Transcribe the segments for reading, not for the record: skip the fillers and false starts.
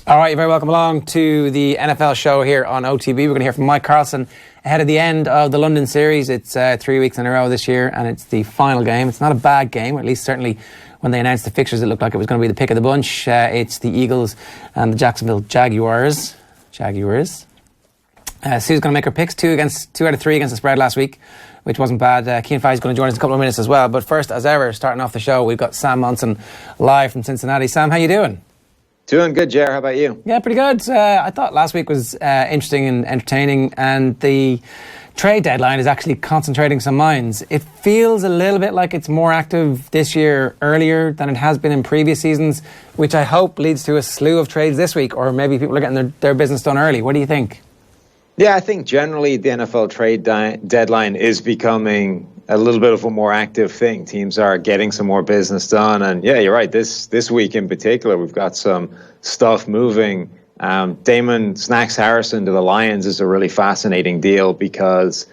All right, you're very welcome along to the NFL show here on OTB. We're going to hear from Mike Carlson ahead of the end of the London series. It's 3 weeks in a row this year, and it's the final game. It's not a bad game, or at least certainly when they announced the fixtures, it looked like it was going to be the pick of the bunch. It's the Eagles and the Jacksonville Jaguars. Sue's going to make her picks, 2 out of 3 against the spread last week, which wasn't bad. Cian Fahey is going to join us in a couple of minutes as well. But first, as ever, starting off the show, we've got Sam Monson live from Cincinnati. Sam, how you doing? Doing good, Ger. How about you? Yeah, pretty good. I thought last week was interesting and entertaining, and the trade deadline is actually concentrating some minds. It feels a little bit like it's more active this year earlier than it has been in previous seasons, which I hope leads to a slew of trades this week, or maybe people are getting their business done early. What do you think? Yeah, I think generally the NFL trade deadline is becoming a little bit of a more active thing. Teams are getting some more business done. And yeah, you're right. This week in particular, we've got some stuff moving. Damon Snacks Harrison to the Lions is a really fascinating deal because,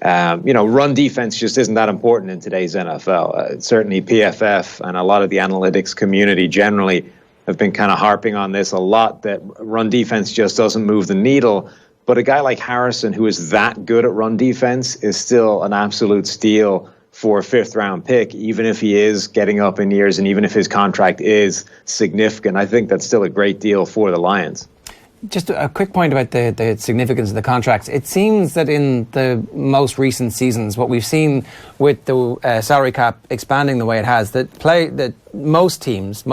run defense just isn't that important in today's NFL. Certainly PFF and a lot of the analytics community generally have been kind of harping on this a lot, that run defense just doesn't move the needle. But a guy like Harrison, who is that good at run defense, is still an absolute steal for a 5th-round pick, even if he is getting up in years and even if his contract is significant. I think that's still a great deal for the Lions. Just a quick point about the significance of the contracts. It seems that in the most recent seasons, what we've seen with the salary cap expanding the way it has, that most teams,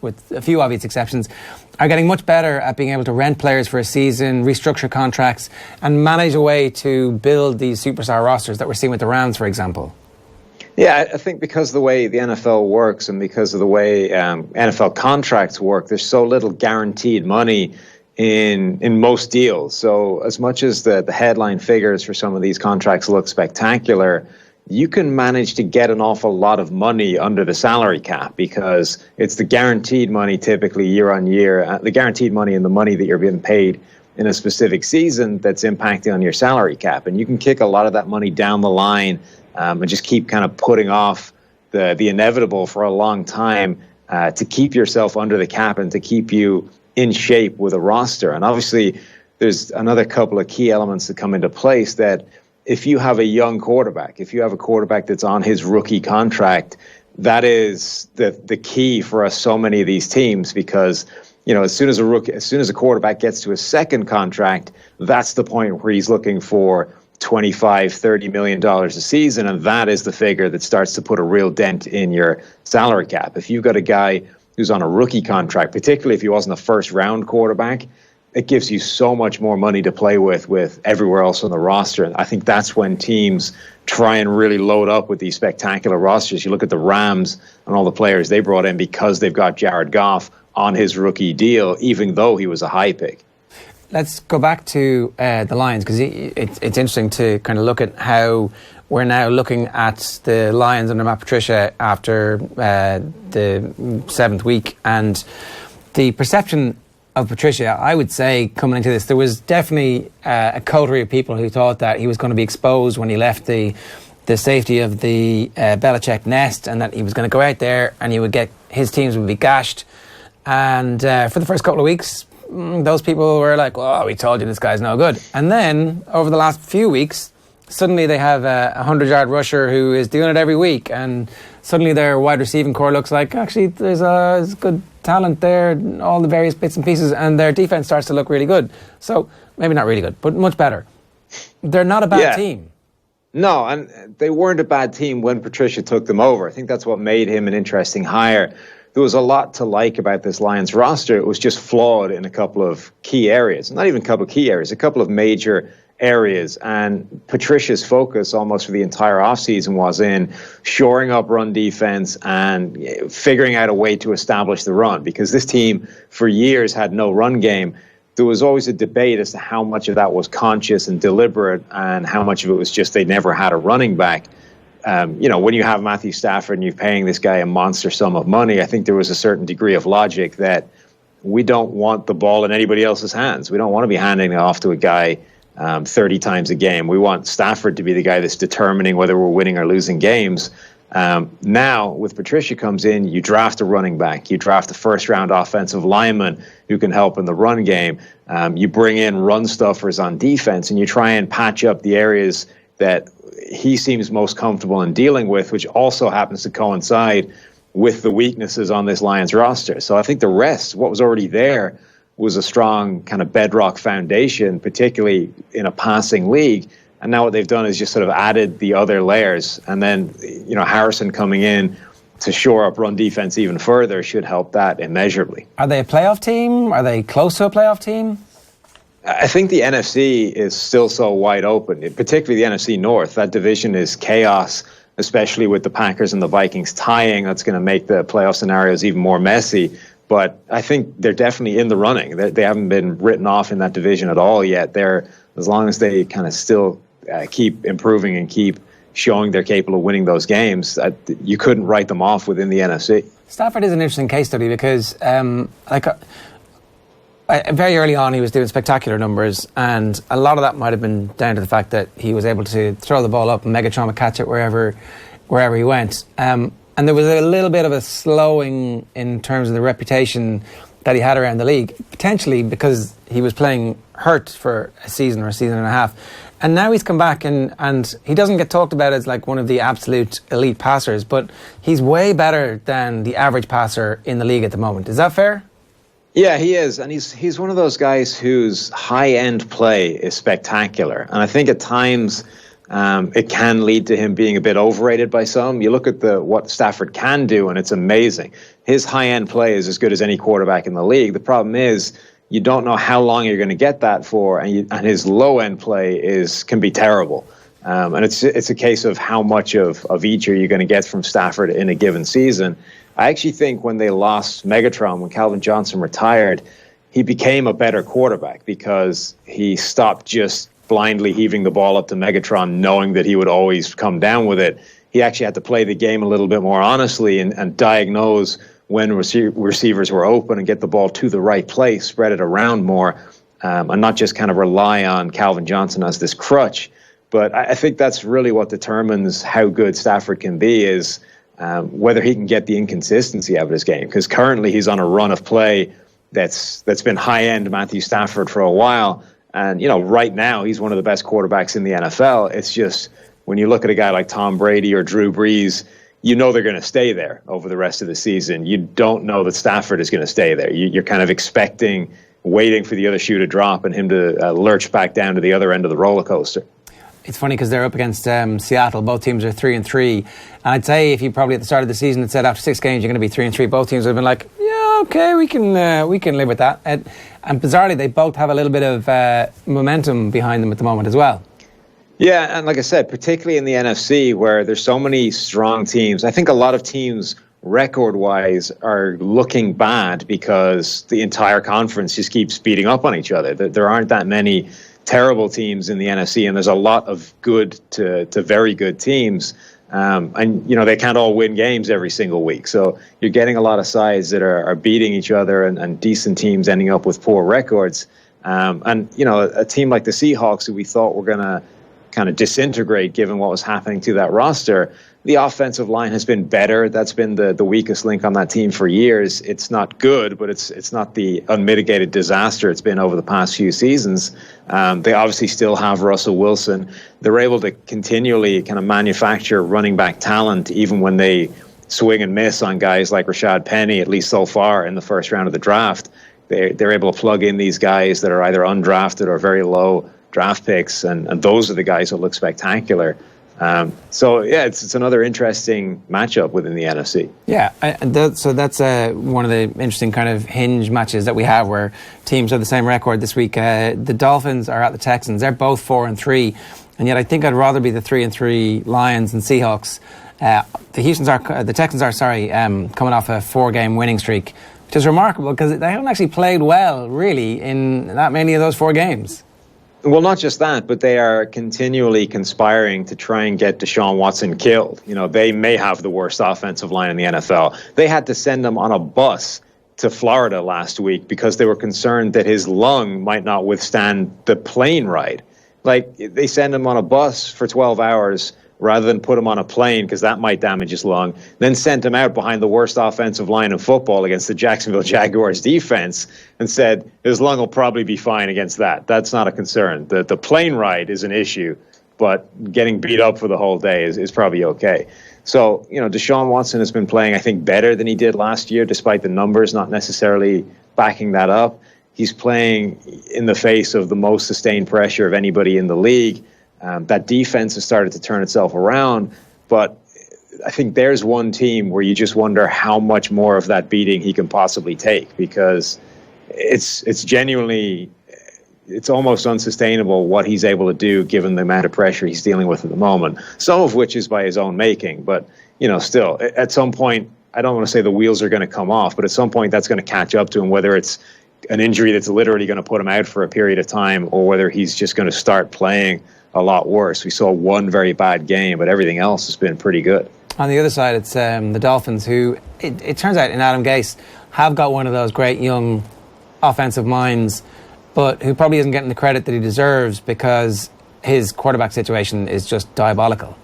with a few obvious exceptions, are getting much better at being able to rent players for a season, restructure contracts, and manage a way to build these superstar rosters that we're seeing with the Rams, for example. Yeah, I think because of the way the NFL works and because of the way NFL contracts work, there's so little guaranteed money in most deals. So as much as the headline figures for some of these contracts look spectacular, you can manage to get an awful lot of money under the salary cap because it's the guaranteed money typically year on year, the guaranteed money and the money that you're being paid in a specific season that's impacting on your salary cap. And you can kick a lot of that money down the line and just keep kind of putting off the inevitable for a long time to keep yourself under the cap and to keep you in shape with a roster. And obviously, there's another couple of key elements that come into place that if you have a young quarterback, if you have a quarterback that's on his rookie contract, that is the key for so many of these teams because, as soon as a quarterback gets to his second contract, that's the point where he's looking for $25-30 million a season, and that is the figure that starts to put a real dent in your salary cap. If you've got a guy who's on a rookie contract, particularly if he wasn't a first-round quarterback, it gives you so much more money to play with everywhere else on the roster. And I think that's when teams try and really load up with these spectacular rosters. You look at the Rams and all the players they brought in because they've got Jared Goff on his rookie deal, even though he was a high pick. Let's go back to the Lions because it's interesting to kind of look at how we're now looking at the Lions under Matt Patricia after the 7th week. And the perception of Patricia, I would say, coming into this, there was definitely a coterie of people who thought that he was going to be exposed when he left the safety of the Belichick nest, and that he was going to go out there and his teams would be gashed. And for the first couple of weeks, those people were like, "Oh, we told you this guy's no good." And then over the last few weeks, suddenly they have a 100-yard rusher who is doing it every week, and suddenly their wide receiving core looks like actually there's good talent there, all the various bits and pieces, and their defense starts to look really good. So maybe not really good, but much better. They're not a bad team. No, and they weren't a bad team when Patricia took them over. I think that's what made him an interesting hire. There was a lot to like about this Lions roster. It was just flawed in a couple of key areas. Not even a couple of key areas, a couple of major areas. And Patricia's focus almost for the entire offseason was in shoring up run defense and figuring out a way to establish the run. Because this team for years had no run game. There was always a debate as to how much of that was conscious and deliberate and how much of it was just they never had a running back. When you have Matthew Stafford and you're paying this guy a monster sum of money, I think there was a certain degree of logic that we don't want the ball in anybody else's hands. We don't want to be handing it off to a guy 30 times a game. We want Stafford to be the guy that's determining whether we're winning or losing games. Now, with Patricia comes in, you draft a running back, you draft a first-round offensive lineman who can help in the run game. You bring in run stuffers on defense, and you try and patch up the areas that he seems most comfortable in dealing with, which also happens to coincide with the weaknesses on this Lions roster. So I think the rest, what was already there, was a strong kind of bedrock foundation, particularly in a passing league. And now what they've done is just sort of added the other layers. And then, Harrison coming in to shore up run defense even further should help that immeasurably. Are they a playoff team? Are they close to a playoff team? I think the NFC is still so wide open, particularly the NFC North. That division is chaos, especially with the Packers and the Vikings tying. That's going to make the playoff scenarios even more messy. But I think they're definitely in the running. They haven't been written off in that division at all yet. As long as they kind of still keep improving and keep showing they're capable of winning those games, you couldn't write them off within the NFC. Stafford is an interesting case study because, very early on, he was doing spectacular numbers, and a lot of that might have been down to the fact that he was able to throw the ball up and Megatron would catch it wherever he went. And there was a little bit of a slowing in terms of the reputation that he had around the league, potentially because he was playing hurt for a season or a season and a half. And now he's come back and he doesn't get talked about as like one of the absolute elite passers, but he's way better than the average passer in the league at the moment. Is that fair? Yeah, he is. And he's one of those guys whose high-end play is spectacular. And I think at times it can lead to him being a bit overrated by some. You look at what Stafford can do, and it's amazing. His high-end play is as good as any quarterback in the league. The problem is you don't know how long you're going to get that for, and his low-end play can be terrible. And it's a case of how much of each are you going to get from Stafford in a given season. I actually think when they lost Megatron, when Calvin Johnson retired, he became a better quarterback because he stopped just blindly heaving the ball up to Megatron, knowing that he would always come down with it. He actually had to play the game a little bit more honestly and diagnose when receivers were open and get the ball to the right place, spread it around more, and not just kind of rely on Calvin Johnson as this crutch. But I think that's really what determines how good Stafford can be is whether he can get the inconsistency out of his game. Because currently he's on a run of play that's been high-end Matthew Stafford for a while. And, right now he's one of the best quarterbacks in the NFL. It's just when you look at a guy like Tom Brady or Drew Brees, they're going to stay there over the rest of the season. You don't know that Stafford is going to stay there. You're kind of waiting for the other shoe to drop and him to lurch back down to the other end of the roller coaster. It's funny because they're up against Seattle. Both teams are 3-3. And I'd say if you probably at the start of the season had said after 6 games you're going to be 3-3, both teams would have been like, yeah, okay, we can live with that. And bizarrely, they both have a little bit of momentum behind them at the moment as well. Yeah, and like I said, particularly in the NFC where there's so many strong teams, I think a lot of teams record-wise are looking bad because the entire conference just keeps beating up on each other. There aren't that many terrible teams in the NFC, and there's a lot of good to very good teams. And they can't all win games every single week. So you're getting a lot of sides that are beating each other and decent teams ending up with poor records. And a team like the Seahawks, who we thought were going to kind of disintegrate given what was happening to that roster, the offensive line has been better. That's been the weakest link on that team for years. It's not good, but it's not the unmitigated disaster it's been over the past few seasons. They obviously still have Russell Wilson. They're able to continually kind of manufacture running back talent even when they swing and miss on guys like Rashad Penny, at least so far in the first round of the draft. They're able to plug in these guys that are either undrafted or very low draft picks, and those are the guys that look spectacular. It's another interesting matchup within the NFC. Yeah, so that's one of the interesting kind of hinge matches that we have where teams have the same record this week. The Dolphins are at the Texans. They're both 4-3, and yet I think I'd rather be the 3-3 Lions and Seahawks. The Texans are coming off a 4-game winning streak, which is remarkable because they haven't actually played well really in that many of those 4 games. Well, not just that, but they are continually conspiring to try and get Deshaun Watson killed. They may have the worst offensive line in the NFL. They had to send him on a bus to Florida last week because they were concerned that his lung might not withstand the plane ride. Like, they send him on a bus for 12 hours rather than put him on a plane because that might damage his lung, then sent him out behind the worst offensive line in football against the Jacksonville Jaguars defense and said his lung will probably be fine against that. That's not a concern. The plane ride is an issue, but getting beat up for the whole day is probably okay. So, Deshaun Watson has been playing, I think, better than he did last year, despite the numbers not necessarily backing that up. He's playing in the face of the most sustained pressure of anybody in the league. That defense has started to turn itself around, but I think there's one team where you just wonder how much more of that beating he can possibly take, because it's genuinely, it's almost unsustainable what he's able to do given the amount of pressure he's dealing with at the moment, some of which is by his own making. But, still, at some point, I don't want to say the wheels are going to come off, but at some point that's going to catch up to him, whether it's an injury that's literally going to put him out for a period of time or whether he's just going to start playing a lot worse. We saw one very bad game, but everything else has been pretty good. On the other side, it's the Dolphins, who it turns out in Adam Gase have got one of those great young offensive minds, but who probably isn't getting the credit that he deserves because his quarterback situation is just diabolical.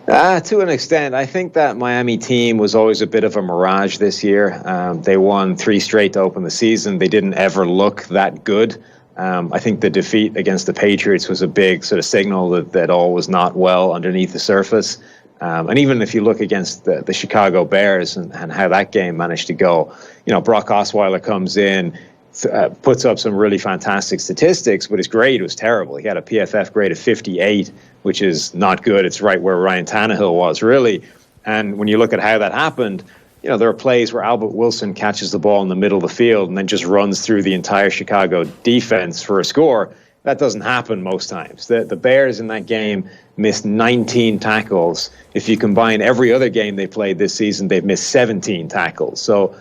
To an extent. I think that Miami team was always a bit of a mirage this year. They won 3 straight to open the season. They didn't ever look that good. I think the defeat against the Patriots was a big sort of signal that all was not well underneath the surface. And even if you look against the Chicago Bears and how that game managed to go, Brock Osweiler comes in, puts up some really fantastic statistics, but his grade was terrible. He had a PFF grade of 58, which is not good. It's right where Ryan Tannehill was, really. And when you look at how that happened, there are plays where Albert Wilson catches the ball in the middle of the field and then just runs through the entire Chicago defense for a score. That doesn't happen most times. The Bears in that game missed 19 tackles. If you combine every other game they played this season, they've missed 17 tackles. So,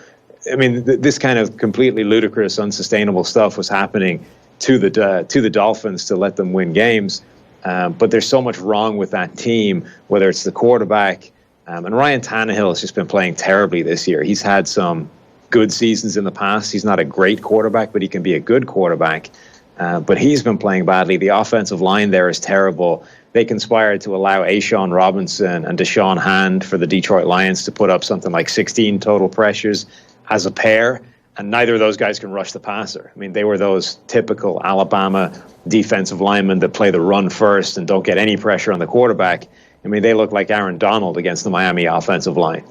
this kind of completely ludicrous, unsustainable stuff was happening to the Dolphins to let them win games. But there's so much wrong with that team, whether it's the quarterback. And Ryan Tannehill has just been playing terribly this year. He's had some good seasons in the past. He's not a great quarterback, but he can be a good quarterback. But he's been playing badly. The offensive line there is terrible. They conspired to allow A'Shawn Robinson and Deshaun Hand for the Detroit Lions to put up something like 16 total pressures as a pair, and neither of those guys can rush the passer. They were those typical Alabama defensive linemen that play the run first and don't get any pressure on the quarterback. They look like Aaron Donald against the Miami offensive line.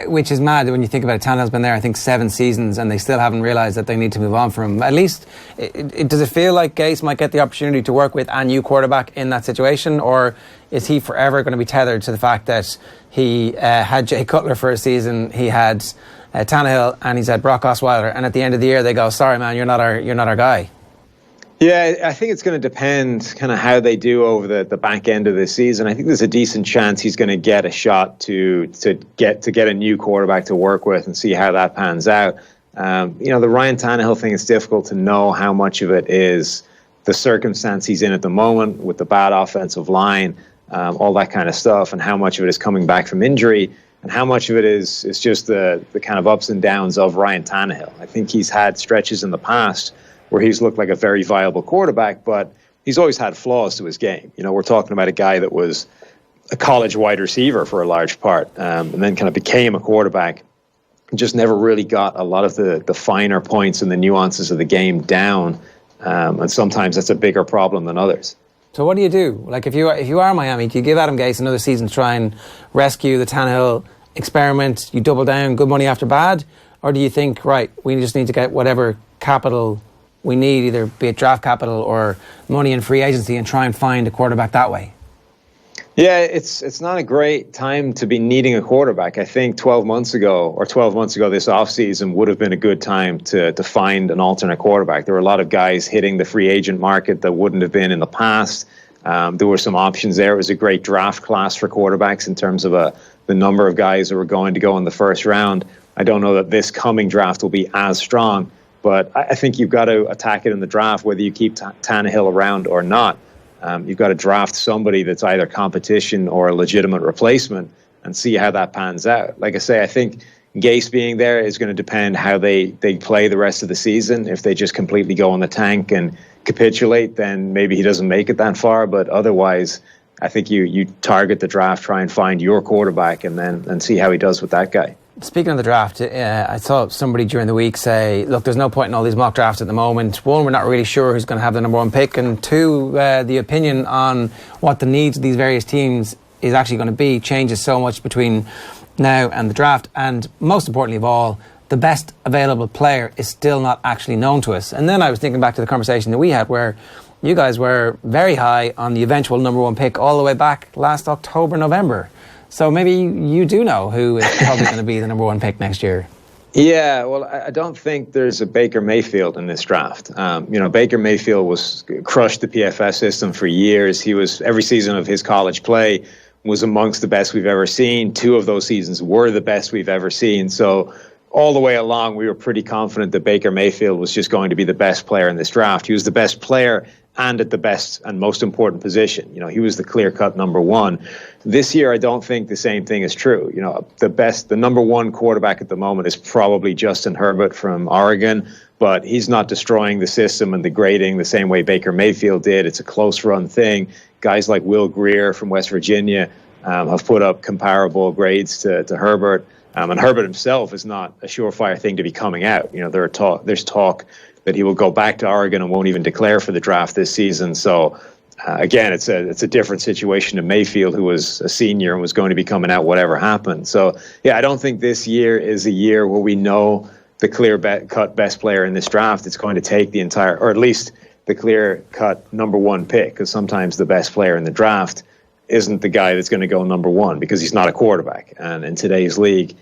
Which is mad when you think about it. Tannehill's been there, I think, 7 seasons, and they still haven't realised that they need to move on from him. At least, does it feel like Gase might get the opportunity to work with a new quarterback in that situation, or is he forever going to be tethered to the fact that he had Jay Cutler for a season, he had Tannehill, and he's had Brock Osweiler, and at the end of the year they go, sorry man, you're not our guy? Yeah, I think it's going to depend kind of how they do over the back end of this season. I think there's a decent chance he's going to get a shot to get a new quarterback to work with and see how that pans out. The Ryan Tannehill thing, it's difficult to know how much of it is the circumstance he's in at the moment with the bad offensive line, all that kind of stuff, and how much of it is coming back from injury, and how much of it is just the kind of ups and downs of Ryan Tannehill. I think he's had stretches in the past where he's looked like a very viable quarterback, but he's always had flaws to his game. We're talking about a guy that was a college wide receiver for a large part, and then kind of became a quarterback, and just never really got a lot of the finer points and the nuances of the game down, and sometimes that's a bigger problem than others. So what do you do? Like, if you are Miami, do you give Adam Gase another season to try and rescue the Tannehill experiment? You double down, good money after bad? Or do you think, right, we just need to get whatever capital we need, either be it draft capital or money in free agency, and try and find a quarterback that way? Yeah, it's not a great time to be needing a quarterback. I think 12 months ago this offseason would have been a good time to find an alternate quarterback. There were a lot of guys hitting the free agent market that wouldn't have been in the past. There were some options there. It was a great draft class for quarterbacks in terms of the number of guys that were going to go in the first round. I don't know that this coming draft will be as strong, but I think you've got to attack it in the draft, whether you keep Tannehill around or not. You've got to draft somebody that's either competition or a legitimate replacement and see how that pans out. Like I say, I think Gase being there is going to depend how they play the rest of the season. If they just completely go in the tank and capitulate, then maybe he doesn't make it that far. But otherwise, I think you target the draft, try and find your quarterback, and see how he does with that guy. Speaking of the draft, I saw somebody during the week say, look, there's no point in all these mock drafts at the moment. One, we're not really sure who's going to have the number one pick. And two, the opinion on what the needs of these various teams is actually going to be changes so much between now and the draft. And most importantly of all, the best available player is still not actually known to us. And then I was thinking back to the conversation that we had where you guys were very high on the eventual number one pick all the way back last October, November. So maybe you do know who is probably going to be the number one pick next year. Yeah, well, I don't think there's a Baker Mayfield in this draft. Baker Mayfield was crushed the PFF system for years. He was, every season of his college play was amongst the best we've ever seen. 2 of those seasons were the best we've ever seen. So all the way along, we were pretty confident that Baker Mayfield was just going to be the best player in this draft. He was the best player and at the best and most important position. He was the clear-cut number one. This year, I don't think the same thing is true. The number one quarterback at the moment is probably Justin Herbert from Oregon, but he's not destroying the system and the grading the same way Baker Mayfield did. It's a close-run thing. Guys like Will Grier from West Virginia have put up comparable grades to Herbert. And Herbert himself is not a surefire thing to be coming out. There's talk that he will go back to Oregon and won't even declare for the draft this season. So, again, it's a different situation to Mayfield, who was a senior and was going to be coming out whatever happened. So, yeah, I don't think this year is a year where we know the clear-cut best player in this draft. It's going to take the entire, or at least the clear-cut number one pick, because sometimes the best player in the draft isn't the guy that's going to go number one because he's not a quarterback. And in today's league,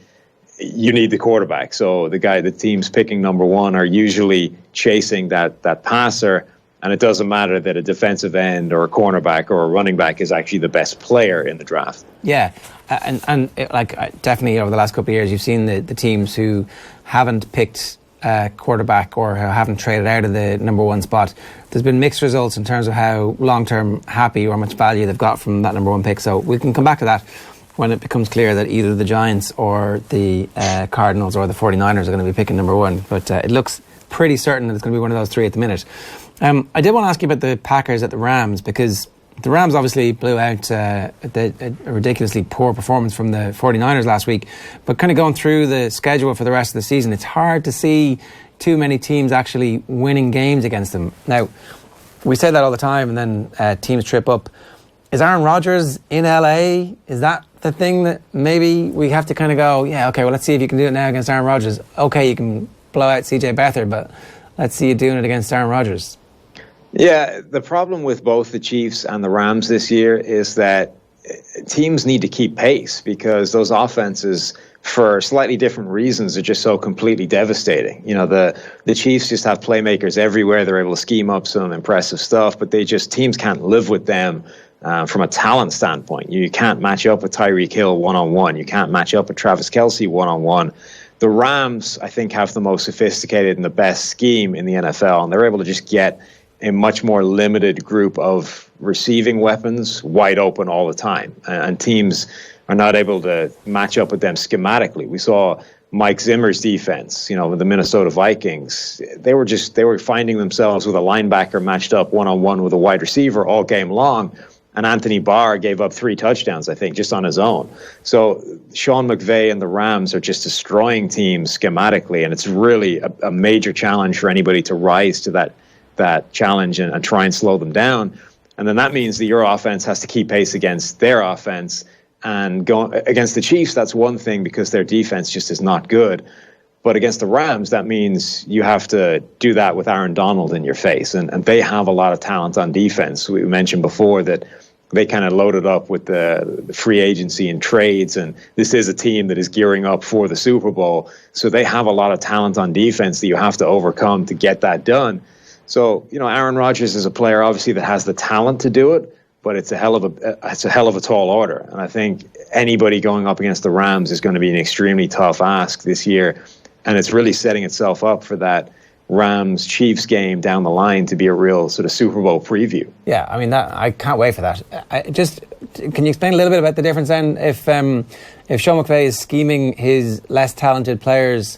you need the quarterback. So the team's picking number one are usually chasing that passer, and it doesn't matter that a defensive end or a cornerback or a running back is actually the best player in the draft. Yeah, and definitely over the last couple of years, you've seen the teams who haven't picked quarterback or who haven't traded out of the number one spot. There's been mixed results in terms of how long-term happy or how much value they've got from that number one pick. So we can come back to that when it becomes clear that either the Giants or the Cardinals or the 49ers are going to be picking number one. But it looks pretty certain that it's going to be one of those three at the minute. I did want to ask you about the Packers at the Rams, because the Rams obviously blew out a ridiculously poor performance from the 49ers last week. But kind of going through the schedule for the rest of the season, it's hard to see too many teams actually winning games against them. Now, we say that all the time, and then teams trip up. Is Aaron Rodgers in LA? Is that the thing that maybe we have to kind of go, yeah, okay, well, let's see if you can do it now against Aaron Rodgers. Okay, you can blow out CJ Beathard, but let's see you doing it against Aaron Rodgers. Yeah, the problem with both the Chiefs and the Rams this year is that teams need to keep pace, because those offenses, for slightly different reasons, are just so completely devastating. The Chiefs just have playmakers everywhere. They're able to scheme up some impressive stuff, but teams can't live with them from a talent standpoint. You can't match up with Tyreek Hill one-on-one. You can't match up with Travis Kelce one-on-one. The Rams, I think, have the most sophisticated and the best scheme in the NFL, and they're able to just get a much more limited group of receiving weapons wide open all the time. And teams are not able to match up with them schematically. We saw Mike Zimmer's defense, with the Minnesota Vikings. They were finding themselves with a linebacker matched up one-on-one with a wide receiver all game long. And Anthony Barr gave up 3 touchdowns, I think, just on his own. So Sean McVay and the Rams are just destroying teams schematically. And it's really a major challenge for anybody to rise to that challenge and try and slow them down. And then that means that your offense has to keep pace against their offense. And against the Chiefs, that's one thing, because their defense just is not good. But against the Rams, that means you have to do that with Aaron Donald in your face. And they have a lot of talent on defense. We mentioned before that they kind of loaded up with the free agency and trades. And this is a team that is gearing up for the Super Bowl. So they have a lot of talent on defense that you have to overcome to get that done. So, Aaron Rodgers is a player, obviously, that has the talent to do it, but it's a hell of a tall order. And I think anybody going up against the Rams is going to be an extremely tough ask this year. And it's really setting itself up for that Rams-Chiefs game down the line to be a real sort of Super Bowl preview. Yeah, I mean, I can't wait for that. Can you explain a little bit about the difference then? If Sean McVay is scheming his less talented players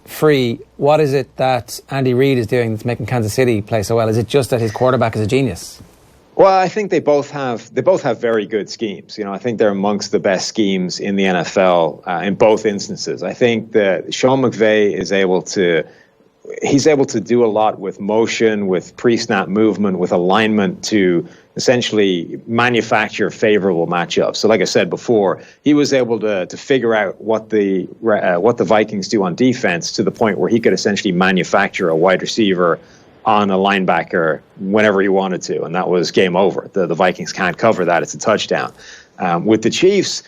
free, what is it that Andy Reid is doing that's making Kansas City play so well? Is it just that his quarterback is a genius? Well, I think they both have very good schemes. I think they're amongst the best schemes in the NFL in both instances. I think that Sean McVay is able to do a lot with motion, with pre-snap movement, with alignment to essentially manufacture favorable matchups. So like I said before, he was able to figure out what the Vikings do on defense to the point where he could essentially manufacture a wide receiver on a linebacker whenever he wanted to, and that was game over. The Vikings can't cover that. It's a touchdown. With the Chiefs,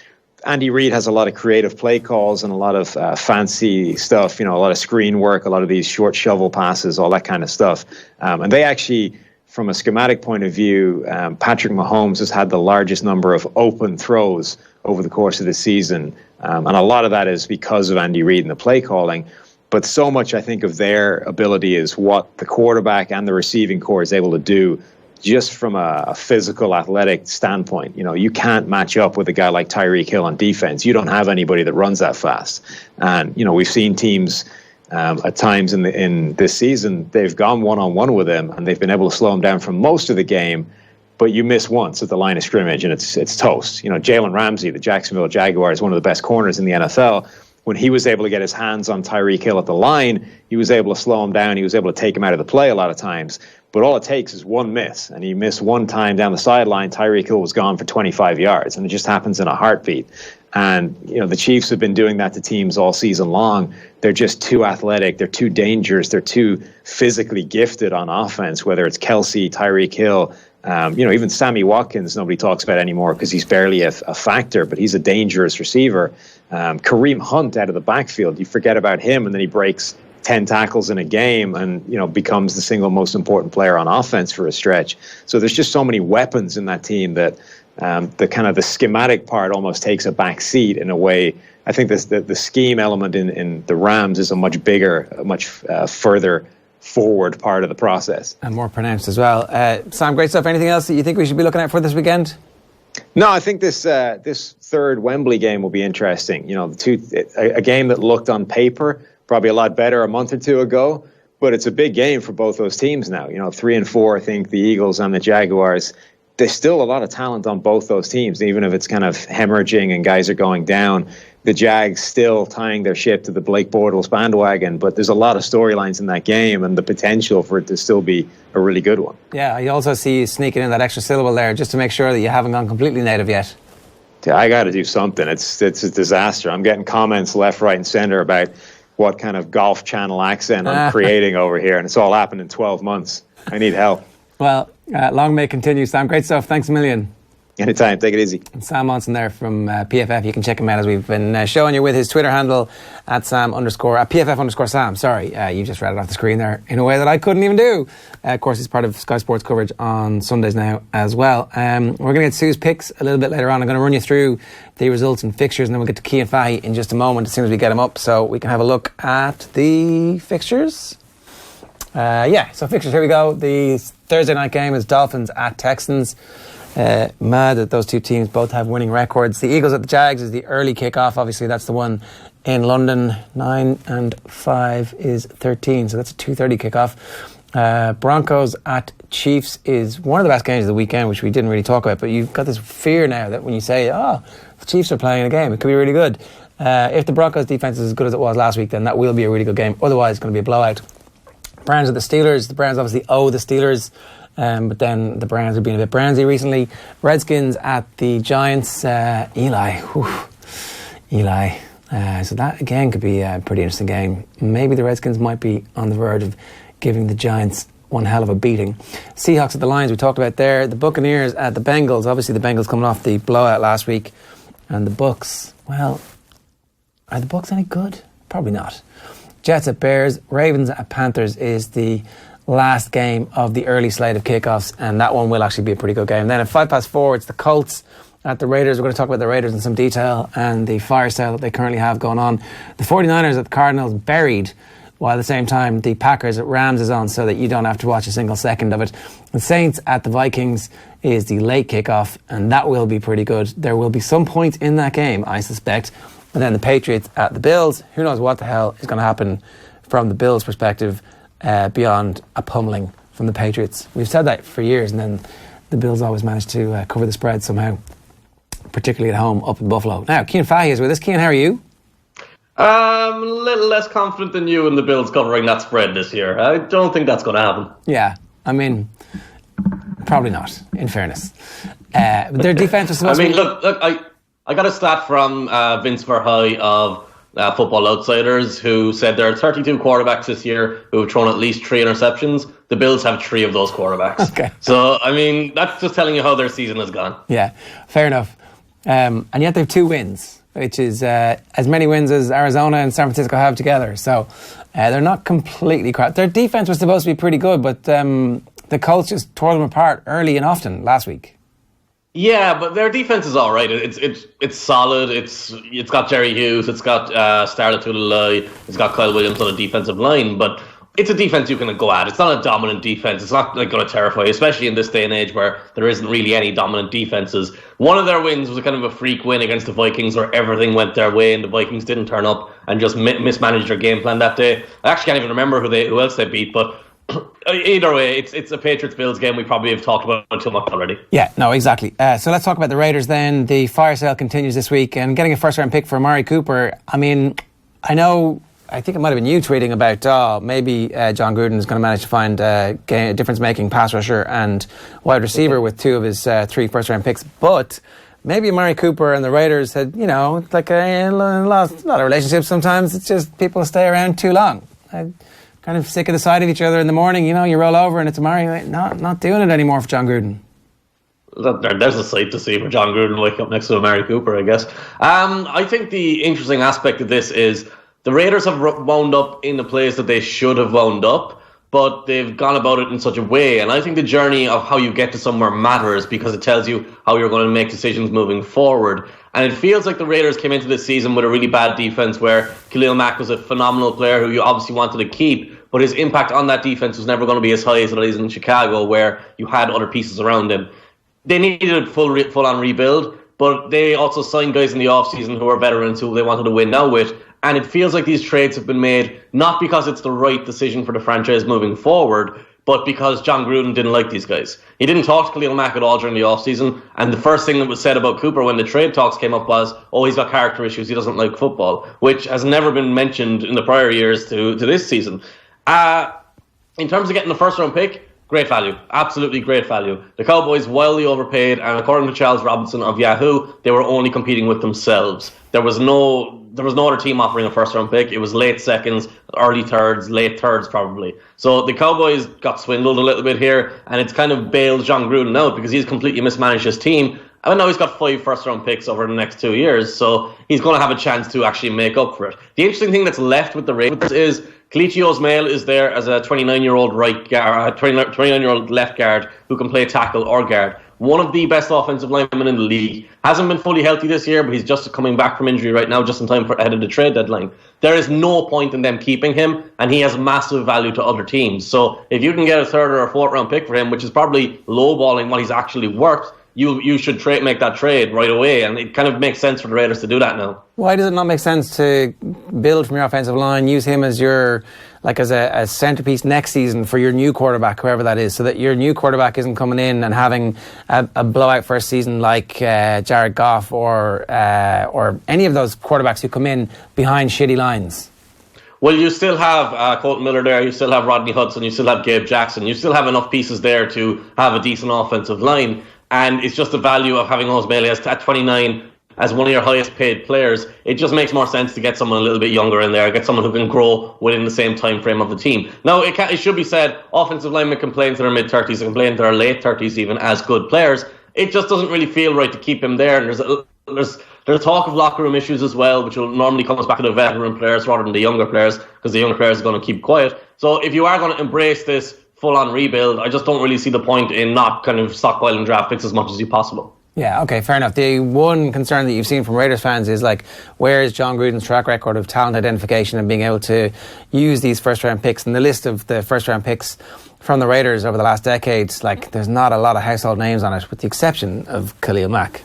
Andy Reid has a lot of creative play calls and a lot of fancy stuff, a lot of screen work, a lot of these short shovel passes, all that kind of stuff. And they actually, from a schematic point of view, Patrick Mahomes has had the largest number of open throws over the course of the season. And a lot of that is because of Andy Reid and the play calling. But so much, I think, of their ability is what the quarterback and the receiving core is able to do just from a physical, athletic standpoint. You can't match up with a guy like Tyreek Hill on defense. You don't have anybody that runs that fast. And, we've seen teams at times in this season, they've gone one-on-one with him, and they've been able to slow him down for most of the game. But you miss once at the line of scrimmage, and it's toast. Jalen Ramsey, the Jacksonville Jaguars, one of the best corners in the NFL. When he was able to get his hands on Tyreek Hill at the line, he was able to slow him down. He was able to take him out of the play a lot of times. But all it takes is one miss, and he missed one time down the sideline. Tyreek Hill was gone for 25 yards, and it just happens in a heartbeat. And, the Chiefs have been doing that to teams all season long. They're just too athletic. They're too dangerous. They're too physically gifted on offense, whether it's Kelsey, Tyreek Hill, even Sammy Watkins, nobody talks about anymore because he's barely a factor, but he's a dangerous receiver. Kareem Hunt out of the backfield, you forget about him, and then he breaks 10 tackles in a game and, becomes the single most important player on offense for a stretch. So there's just so many weapons in that team that the schematic part almost takes a back seat in a way. I think the scheme element in the Rams is a much bigger, much further forward part of the process. And more pronounced as well. Sam, great stuff. Anything else that you think we should be looking at for this weekend? No, I think this third Wembley game will be interesting. A game that looked on paper probably a lot better a month or two ago, but it's a big game for both those teams now. 3 and 4, I think the Eagles and the Jaguars. There's still a lot of talent on both those teams, even if it's kind of hemorrhaging and guys are going down. The Jags still tying their ship to the Blake Bortles bandwagon, but there's a lot of storylines in that game and the potential for it to still be a really good one. Yeah, I also see you sneaking in that extra syllable there just to make sure that you haven't gone completely native yet. Yeah, I got to do something. It's a disaster. I'm getting comments left, right, and center about what kind of Golf Channel accent I'm creating over here, and it's all happened in 12 months. I need help. Well, long may it continue, Sam. Great stuff. Thanks a million. Anytime. Take it easy. And Sam Monson there from PFF. You can check him out as we've been showing you with his Twitter handle at PFF_Sam. Sorry, you just read it off the screen there in a way that I couldn't even do. Of course, he's part of Sky Sports coverage on Sundays now as well. We're going to get Sue's picks a little bit later on. I'm going to run you through the results and fixtures, and then we'll get to Cian Fahey in just a moment as soon as we get him up, so we can have a look at the fixtures. So fixtures, here we go. The Thursday night game is Dolphins at Texans. Mad that those two teams both have winning records. The Eagles at the Jags is the early kickoff. Obviously, that's the one in London. 9 and 5 is 13, so that's a 2:30 kickoff. Broncos at Chiefs is one of the best games of the weekend, which we didn't really talk about, but you've got this fear now that when you say, the Chiefs are playing a game, it could be really good. If the Broncos defense is as good as it was last week, then that will be a really good game. Otherwise, it's going to be a blowout. Browns at the Steelers. The Browns obviously owe the Steelers, but then the Browns have been a bit Brownsy recently. Redskins at the Giants. Eli. So that again could be a pretty interesting game. Maybe the Redskins might be on the verge of giving the Giants one hell of a beating. Seahawks at the Lions, we talked about there. The Buccaneers at the Bengals. Obviously the Bengals coming off the blowout last week. And the Bucs, well, are the Bucs any good? Probably not. Jets at Bears. Ravens at Panthers is the last game of the early slate of kickoffs, and that one will actually be a pretty good game. Then at 4:05, it's the Colts at the Raiders. We're going to talk about the Raiders in some detail and the fire sale that they currently have going on. The 49ers at the Cardinals, buried, while at the same time the Packers at Rams is on, so that you don't have to watch a single second of it. The Saints at the Vikings is the late kickoff, and that will be pretty good. There will be some points in that game, I suspect. And then the Patriots at the Bills. Who knows what the hell is going to happen from the Bills' perspective beyond a pummeling from the Patriots. We've said that for years, and then the Bills always manage to cover the spread somehow, particularly at home up in Buffalo. Now, Cian Fahey is with us. Cian, how are you? A little less confident than you in the Bills covering that spread this year. I don't think that's going to happen. Yeah, I mean, probably not, in fairness. But their defense was supposed to be... Look, I got a stat from Vince Verhey of Football Outsiders, who said there are 32 quarterbacks this year who have thrown at least 3 interceptions. The Bills have 3 of those quarterbacks. Okay. So, I mean, that's just telling you how their season has gone. Yeah, fair enough. And yet they have 2 wins, which is as many wins as Arizona and San Francisco have together. So they're not completely crap. Their defense was supposed to be pretty good, but the Colts just tore them apart early and often last week. Yeah, but their defense is all right. It's solid. It's got Jerry Hughes. It's got Starla Tulalai. It's got Kyle Williams on the defensive line. But it's a defense you can go at. It's not a dominant defense. It's not going to terrify you, especially in this day and age where there isn't really any dominant defenses. One of their wins was a kind of a freak win against the Vikings where everything went their way and the Vikings didn't turn up and just mismanaged their game plan that day. I actually can't even remember who else they beat, but either way, it's a Patriots-Bills game we probably have talked about too much already. Yeah, no, exactly. So let's talk about the Raiders then. The fire sale continues this week and getting a first-round pick for Amari Cooper. I mean, I think it might have been you tweeting about maybe John Gruden is going to manage to find a difference-making pass rusher and wide receiver with 2 of his 3 first-round picks. But maybe Amari Cooper and the Raiders had, like a lot of relationships sometimes. It's just people stay around too long. Kind of sick of the sight of each other in the morning. You roll over and it's Amari. Not doing it anymore for John Gruden. There's a sight to see for John Gruden wake up next to Amari Cooper, I guess. I think the interesting aspect of this is the Raiders have wound up in the place that they should have wound up, but they've gone about it in such a way. And I think the journey of how you get to somewhere matters because it tells you how you're going to make decisions moving forward. And it feels like the Raiders came into this season with a really bad defense where Khalil Mack was a phenomenal player who you obviously wanted to keep, but his impact on that defense was never going to be as high as it is in Chicago where you had other pieces around him. They needed a full-on rebuild, but they also signed guys in the offseason who are veterans who they wanted to win now with. And it feels like these trades have been made not because it's the right decision for the franchise moving forward, but because John Gruden didn't like these guys. He didn't talk to Khalil Mack at all during the offseason, and the first thing that was said about Cooper when the trade talks came up was, he's got character issues, he doesn't like football, which has never been mentioned in the prior years to this season. In terms of getting the first-round pick, great value. Absolutely great value. The Cowboys wildly overpaid, and according to Charles Robinson of Yahoo, they were only competing with themselves. There was no other team offering a first-round pick. It was late seconds, early thirds, late thirds probably. So the Cowboys got swindled a little bit here, and it's kind of bailed John Gruden out because he's completely mismanaged his team. And now he's got 5 first-round picks over the next 2 years, so he's going to have a chance to actually make up for it. The interesting thing that's left with the Raiders is Kelechi Osmail is there as a 29-year-old right guard, 29-year-old left guard who can play tackle or guard. One of the best offensive linemen in the league. Hasn't been fully healthy this year, but he's just coming back from injury right now, just in time for ahead of the trade deadline. There is no point in them keeping him, and he has massive value to other teams. So if you can get a 3rd or a 4th round pick for him, which is probably lowballing what he's actually worth, you should make that trade right away, and it kind of makes sense for the Raiders to do that now. Why does it not make sense to build from your offensive line, use him as your as a centerpiece next season for your new quarterback, whoever that is, so that your new quarterback isn't coming in and having a blowout first season like Jared Goff or any of those quarterbacks who come in behind shitty lines? Well, you still have Colton Miller there, you still have Rodney Hudson, you still have Gabe Jackson, you still have enough pieces there to have a decent offensive line. And it's just the value of having Osmail at 29 as one of your highest paid players. It just makes more sense to get someone a little bit younger in there, get someone who can grow within the same time frame of the team. Now, it should be said, offensive linemen can play into their mid-30s and play into their late 30s even as good players. It just doesn't really feel right to keep him there. And there's talk of locker room issues as well, which will normally come back to the veteran players rather than the younger players, because the younger players are going to keep quiet. So if you are going to embrace this full-on rebuild, I just don't really see the point in not kind of stockpiling draft picks as much as possible. Yeah, okay, fair enough. The one concern that you've seen from Raiders fans is where is John Gruden's track record of talent identification and being able to use these first-round picks? And the list of the first-round picks from the Raiders over the last decades, there's not a lot of household names on it, with the exception of Khalil Mack.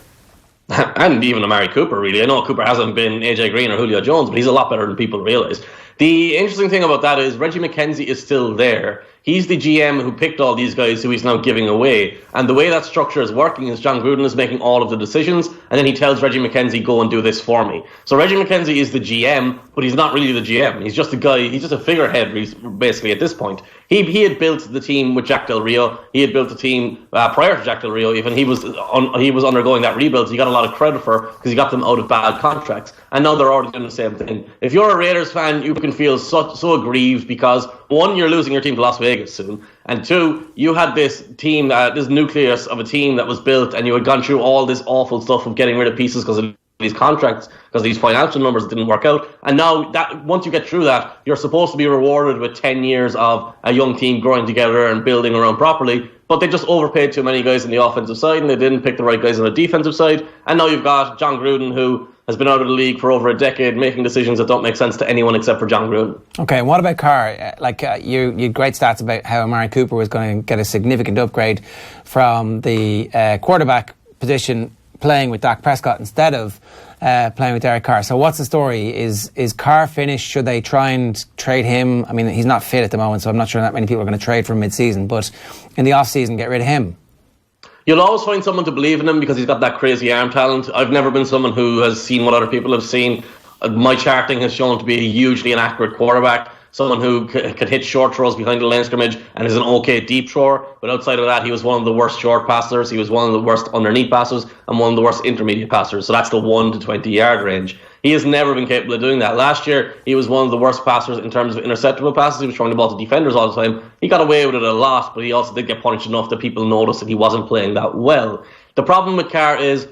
And even Amari Cooper, really. I know Cooper hasn't been AJ Green or Julio Jones, but he's a lot better than people realise. The interesting thing about that is Reggie McKenzie is still there. He's the GM who picked all these guys who he's now giving away. And the way that structure is working is John Gruden is making all of the decisions, and then he tells Reggie McKenzie, go and do this for me. So Reggie McKenzie is the GM, but he's not really the GM. He's just a guy, he's just a figurehead basically at this point. He had built the team with Jack Del Rio. He had built the team prior to Jack Del Rio. Even he was undergoing that rebuild. So he got a lot of credit for because he got them out of bad contracts. And now they're already doing the same thing. If you're a Raiders fan, you can feel so aggrieved because, one, you're losing your team to Las Vegas soon. And two, you had this team, this nucleus of a team that was built, and you had gone through all this awful stuff of getting rid of pieces because of these contracts, because these financial numbers didn't work out. And now that once you get through that, you're supposed to be rewarded with 10 years of a young team growing together and building around properly. But they just overpaid too many guys on the offensive side, and they didn't pick the right guys on the defensive side. And now you've got John Gruden, who has been out of the league for over a decade, making decisions that don't make sense to anyone except for John Gruden. Okay, and what about Carr? You had great stats about how Amari Cooper was going to get a significant upgrade from the quarterback position, playing with Dak Prescott instead of playing with Derek Carr. So what's the story? Is Carr finished? Should they try and trade him? I mean, he's not fit at the moment, so I'm not sure that many people are going to trade for him mid-season, but in the off-season, get rid of him. You'll always find someone to believe in him because he's got that crazy arm talent. I've never been someone who has seen what other people have seen. My charting has shown to be a hugely inaccurate quarterback. Someone who could hit short throws behind the line of scrimmage and is an okay deep thrower. But outside of that, he was one of the worst short passers. He was one of the worst underneath passers and one of the worst intermediate passers. So that's the 1 to 20 yard range. He has never been capable of doing that. Last year, he was one of the worst passers in terms of interceptable passes. He was throwing the ball to defenders all the time. He got away with it a lot, but he also did get punished enough that people noticed that he wasn't playing that well. The problem with Carr is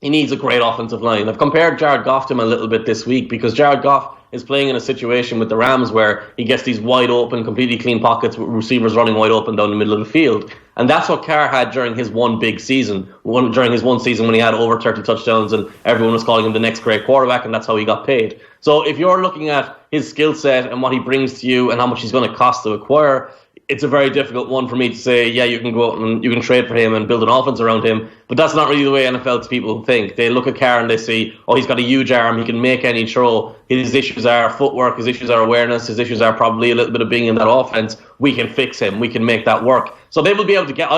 he needs a great offensive line. I've compared Jared Goff to him a little bit this week because Jared Goff is playing in a situation with the Rams where he gets these wide open, completely clean pockets with receivers running wide open down the middle of the field. And that's what Carr had during his one big season, during his one season when he had over 30 touchdowns and everyone was calling him the next great quarterback, and that's how he got paid. So if you're looking at his skill set and what he brings to you and how much he's going to cost to acquire, it's a very difficult one for me to say, yeah, you can go out and you can trade for him and build an offense around him. But that's not really the way NFL people think. They look at Carr and they see, oh, he's got a huge arm, he can make any throw. His issues are footwork, his issues are awareness, his issues are probably a little bit of being in that offense. We can fix him, we can make that work. So they will be able to get,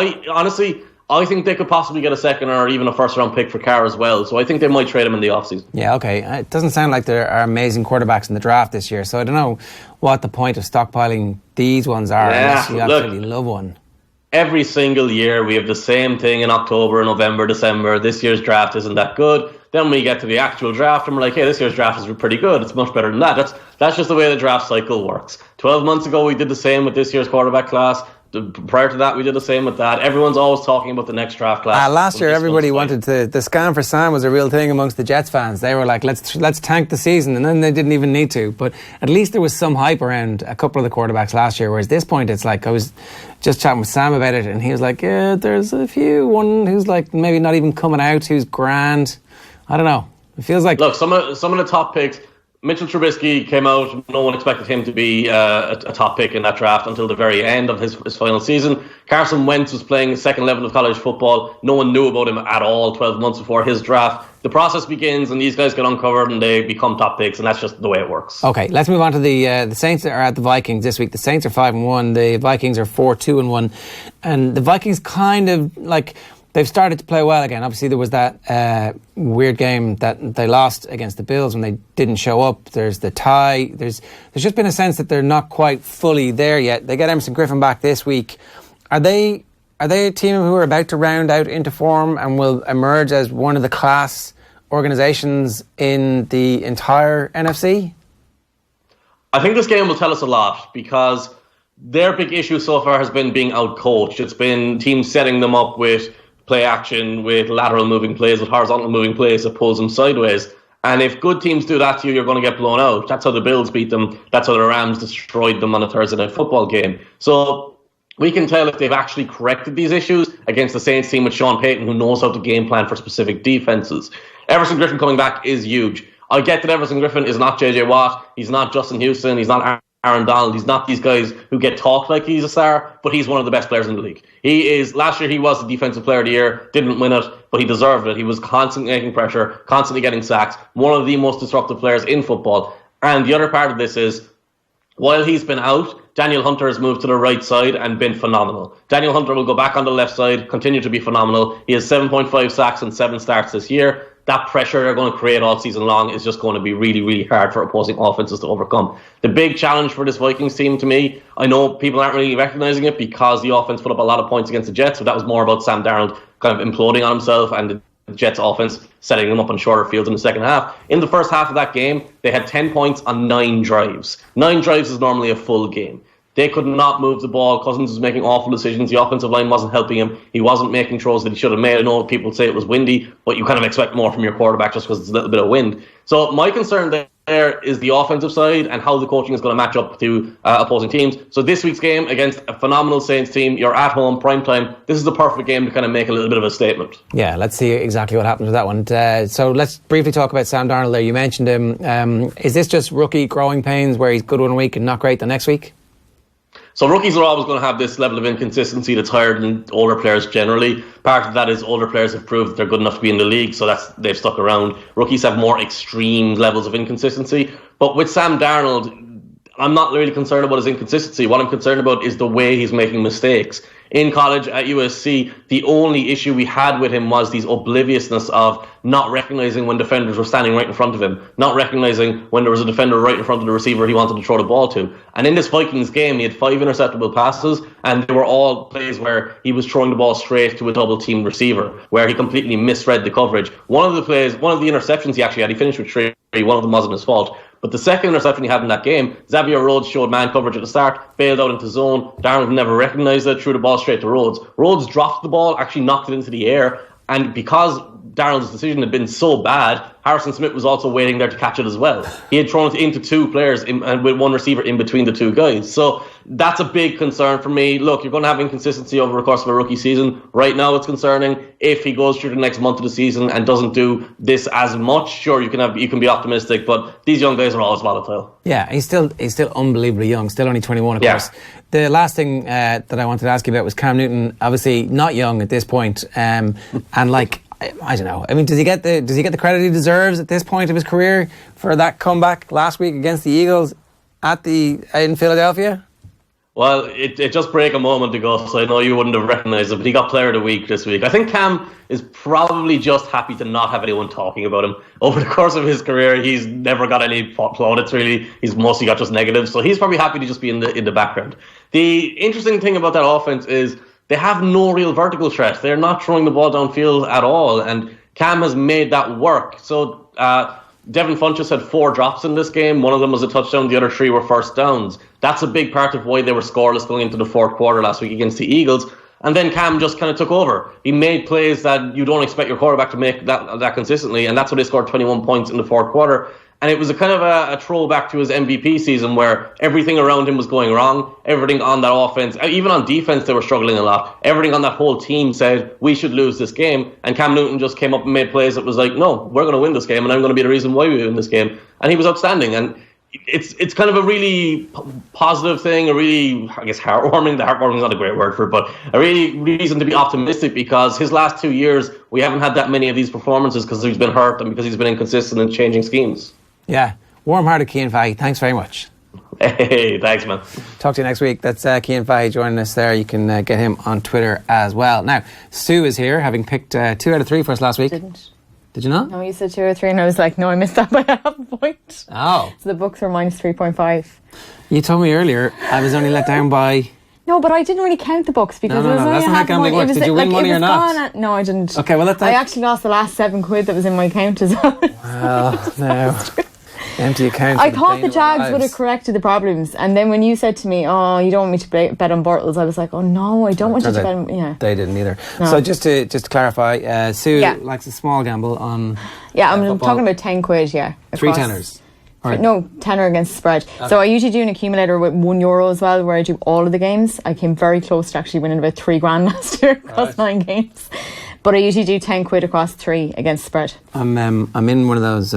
I think they could possibly get a second or even a first round pick for Carr as well. So I think they might trade him in the offseason. Yeah, okay. It doesn't sound like there are amazing quarterbacks in the draft this year. So I don't know what the point of stockpiling these ones are unless you absolutely love one. Every single year we have the same thing in October, November, December. This year's draft isn't that good. Then we get to the actual draft and we're like, hey, this year's draft is pretty good. It's much better than that. That's just the way the draft cycle works. 12 months ago we did the same with this year's quarterback class. Prior to that, we did the same with that. Everyone's always talking about the next draft class. Last year, everybody wanted the scam for Sam was a real thing amongst the Jets fans. They were like, let's tank the season, and then they didn't even need to. But at least there was some hype around a couple of the quarterbacks last year, whereas this point, it's like, I was just chatting with Sam about it, and he was like, yeah, there's a few. One who's like maybe not even coming out, who's grand. I don't know. It feels like... Look, some of the top picks... Mitchell Trubisky came out. No one expected him to be a top pick in that draft until the very end of his final season. Carson Wentz was playing the second level of college football. No one knew about him at all 12 months before his draft. The process begins and these guys get uncovered and they become top picks, and that's just the way it works. Okay, let's move on to the Saints are at the Vikings this week. The Saints are 5-1. The Vikings are 4-2-1. And the Vikings kind of like... They've started to play well again. Obviously, there was that weird game that they lost against the Bills when they didn't show up. There's the tie. There's just been a sense that they're not quite fully there yet. They get Emerson Griffin back this week. Are they a team who are about to round out into form and will emerge as one of the class organisations in the entire NFC? I think this game will tell us a lot because their big issue so far has been being outcoached. It's been teams setting them up with play action, with lateral moving plays, with horizontal moving plays that pulls them sideways. And if good teams do that to you, you're going to get blown out. That's how the Bills beat them. That's how the Rams destroyed them on a Thursday night football game. So we can tell if they've actually corrected these issues against the Saints team with Sean Payton, who knows how to game plan for specific defenses. Everson Griffin coming back is huge. I get that Everson Griffin is not JJ Watt. He's not Justin Houston. He's not Aaron Donald. He's not these guys who get talked like he's a star, but he's one of the best players in the league. He is. Last year he was the defensive player of the year, didn't win it, but he deserved it. He was constantly making pressure, constantly getting sacks, one of the most disruptive players in football. And the other part of this is, while he's been out, Daniel Hunter has moved to the right side and been phenomenal. Daniel Hunter will go back on the left side, continue to be phenomenal. He has 7.5 sacks and 7 starts this year. That pressure they're going to create all season long is just going to be really, really hard for opposing offenses to overcome. The big challenge for this Vikings team, to me, I know people aren't really recognising it because the offense put up a lot of points against the Jets, but that was more about Sam Darnold kind of imploding on himself and the Jets offense setting them up on shorter fields in the second half. In the first half of that game, they had 10 points on 9 drives. 9 drives is normally a full game. They could not move the ball. Cousins was making awful decisions. The offensive line wasn't helping him. He wasn't making throws that he should have made. I know people say it was windy, but you kind of expect more from your quarterback just because it's a little bit of wind. So my concern there is the offensive side and how the coaching is going to match up to opposing teams. So this week's game against a phenomenal Saints team, you're at home, prime time. This is the perfect game to kind of make a little bit of a statement. Yeah, let's see exactly what happens with that one. So let's briefly talk about Sam Darnold there. You mentioned him. Is this just rookie growing pains where he's good one week and not great the next week? So rookies are always going to have this level of inconsistency that's higher than older players generally. Part of that is older players have proved that they're good enough to be in the league, so they've stuck around. Rookies have more extreme levels of inconsistency. But with Sam Darnold, I'm not really concerned about his inconsistency. What I'm concerned about is the way he's making mistakes. In college at USC, the only issue we had with him was these obliviousness of not recognising when defenders were standing right in front of him, not recognising when there was a defender right in front of the receiver he wanted to throw the ball to. And in this Vikings game, he had 5 interceptable passes, and they were all plays where he was throwing the ball straight to a double-teamed receiver, where he completely misread the coverage. One of the interceptions he actually had, he finished with 3. One of them wasn't his fault. But the second interception he had in that game, Xavier Rhodes showed man coverage at the start, bailed out into zone. Darnold never recognised it, threw the ball straight to Rhodes. Rhodes dropped the ball, actually knocked it into the air, and because Darnold's decision had been so bad, Harrison Smith was also waiting there to catch it as well. He had thrown it into 2 players and with one receiver in between the 2 guys. So that's a big concern for me. Look, you're going to have inconsistency over the course of a rookie season. Right now it's concerning. If he goes through the next month of the season and doesn't do this as much, sure, you can be optimistic, but these young guys are always volatile. Yeah, he's still unbelievably young, still only 21 of course. The last thing that I wanted to ask you about was Cam Newton, obviously not young at this point, and like, I don't know. I mean, does he get the credit he deserves at this point of his career for that comeback last week against the Eagles in Philadelphia? Well, it just broke a moment ago, so I know you wouldn't have recognised it, but he got Player of the Week this week. I think Cam is probably just happy to not have anyone talking about him. Over the course of his career, he's never got any plaudits, really. He's mostly got just negatives, so he's probably happy to just be in the background. The interesting thing about that offense is they have no real vertical threat. They're not throwing the ball downfield at all, and Cam has made that work. So Devin Funchess had 4 drops in this game. One of them was a touchdown. The other 3 were first downs. That's a big part of why they were scoreless going into the fourth quarter last week against the Eagles. And then Cam just kind of took over. He made plays that you don't expect your quarterback to make that consistently, and that's why they scored 21 points in the fourth quarter. And it was a kind of a throwback to his MVP season where everything around him was going wrong. Everything on that offense, even on defense, they were struggling a lot. Everything on that whole team said, we should lose this game. And Cam Newton just came up and made plays that was like, no, we're going to win this game, and I'm going to be the reason why we win this game. And he was outstanding. And it's kind of a really positive thing, a really, I guess, heartwarming. The heartwarming is not a great word for it, but a really reason to be optimistic because his last 2 years, we haven't had that many of these performances because he's been hurt and because he's been inconsistent and changing schemes. Yeah, warm-hearted Cian Fahey. Thanks very much. Hey, thanks, man. Talk to you next week. That's Cian Fahey joining us there. You can get him on Twitter as well. Now, Sue is here, having picked 2 out of 3 for us last week. Did you not? No, you said 2 or 3, and I was like, no, I missed that by half a point. Oh. So the books were minus 3.5. You told me earlier I was only let down by... No, but I didn't really count the books because no, it was only that's not how gambling works. Did you win money or not? No, I didn't. Okay, well, I actually lost the last 7 quid that was in my account as well. Well, no. Empty account. I thought the Jags would have corrected the problems, and then when you said to me, "Oh, you don't want me to bet on Bortles," I was like, "Oh no, I don't want you to bet on." Yeah, they didn't either. No. So just to clarify, Sue likes a small gamble on. Yeah, I'm talking about 10 quid. Yeah, 3 tenors. Right. No, tenner against the spread. Okay. So I usually do an accumulator with €1 as well, where I do all of the games. I came very close to actually winning about $3,000 last year across 9 games. But I usually do 10 quid across 3 against the spread. I'm in one of those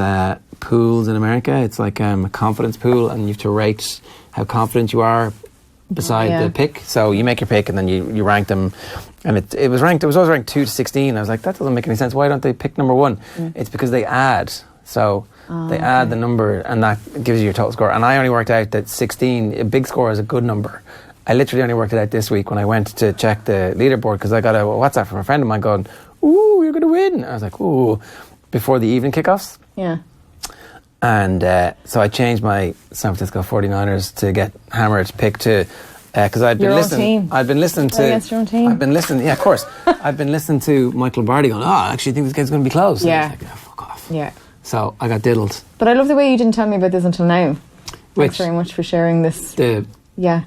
pools in America. It's like a confidence pool, and you have to rate how confident you are beside the pick. So you make your pick and then you rank them, and it was always ranked 2 to 16. I was like, that doesn't make any sense. Why don't they pick number 1? It's because they add. So they add the number, and that gives you your total score. And I only worked out that 16, a big score, is a good number. I literally only worked it out this week when I went to check the leaderboard, because I got a WhatsApp from a friend of mine going, "Ooh, you're going to win." I was like, "Ooh," before the evening kickoffs. Yeah. And so I changed my San Francisco 49ers to get hammered pick to, because I've been listening. I've been listening to. Against your own team. I've been listening. Yeah, of course. I've been listening to Michael Barty going, I actually think this game's going to be close. Yeah. And I was like, fuck off. Yeah. So I got diddled. But I love the way you didn't tell me about this until now. Which? Thanks very much for sharing this. Yeah.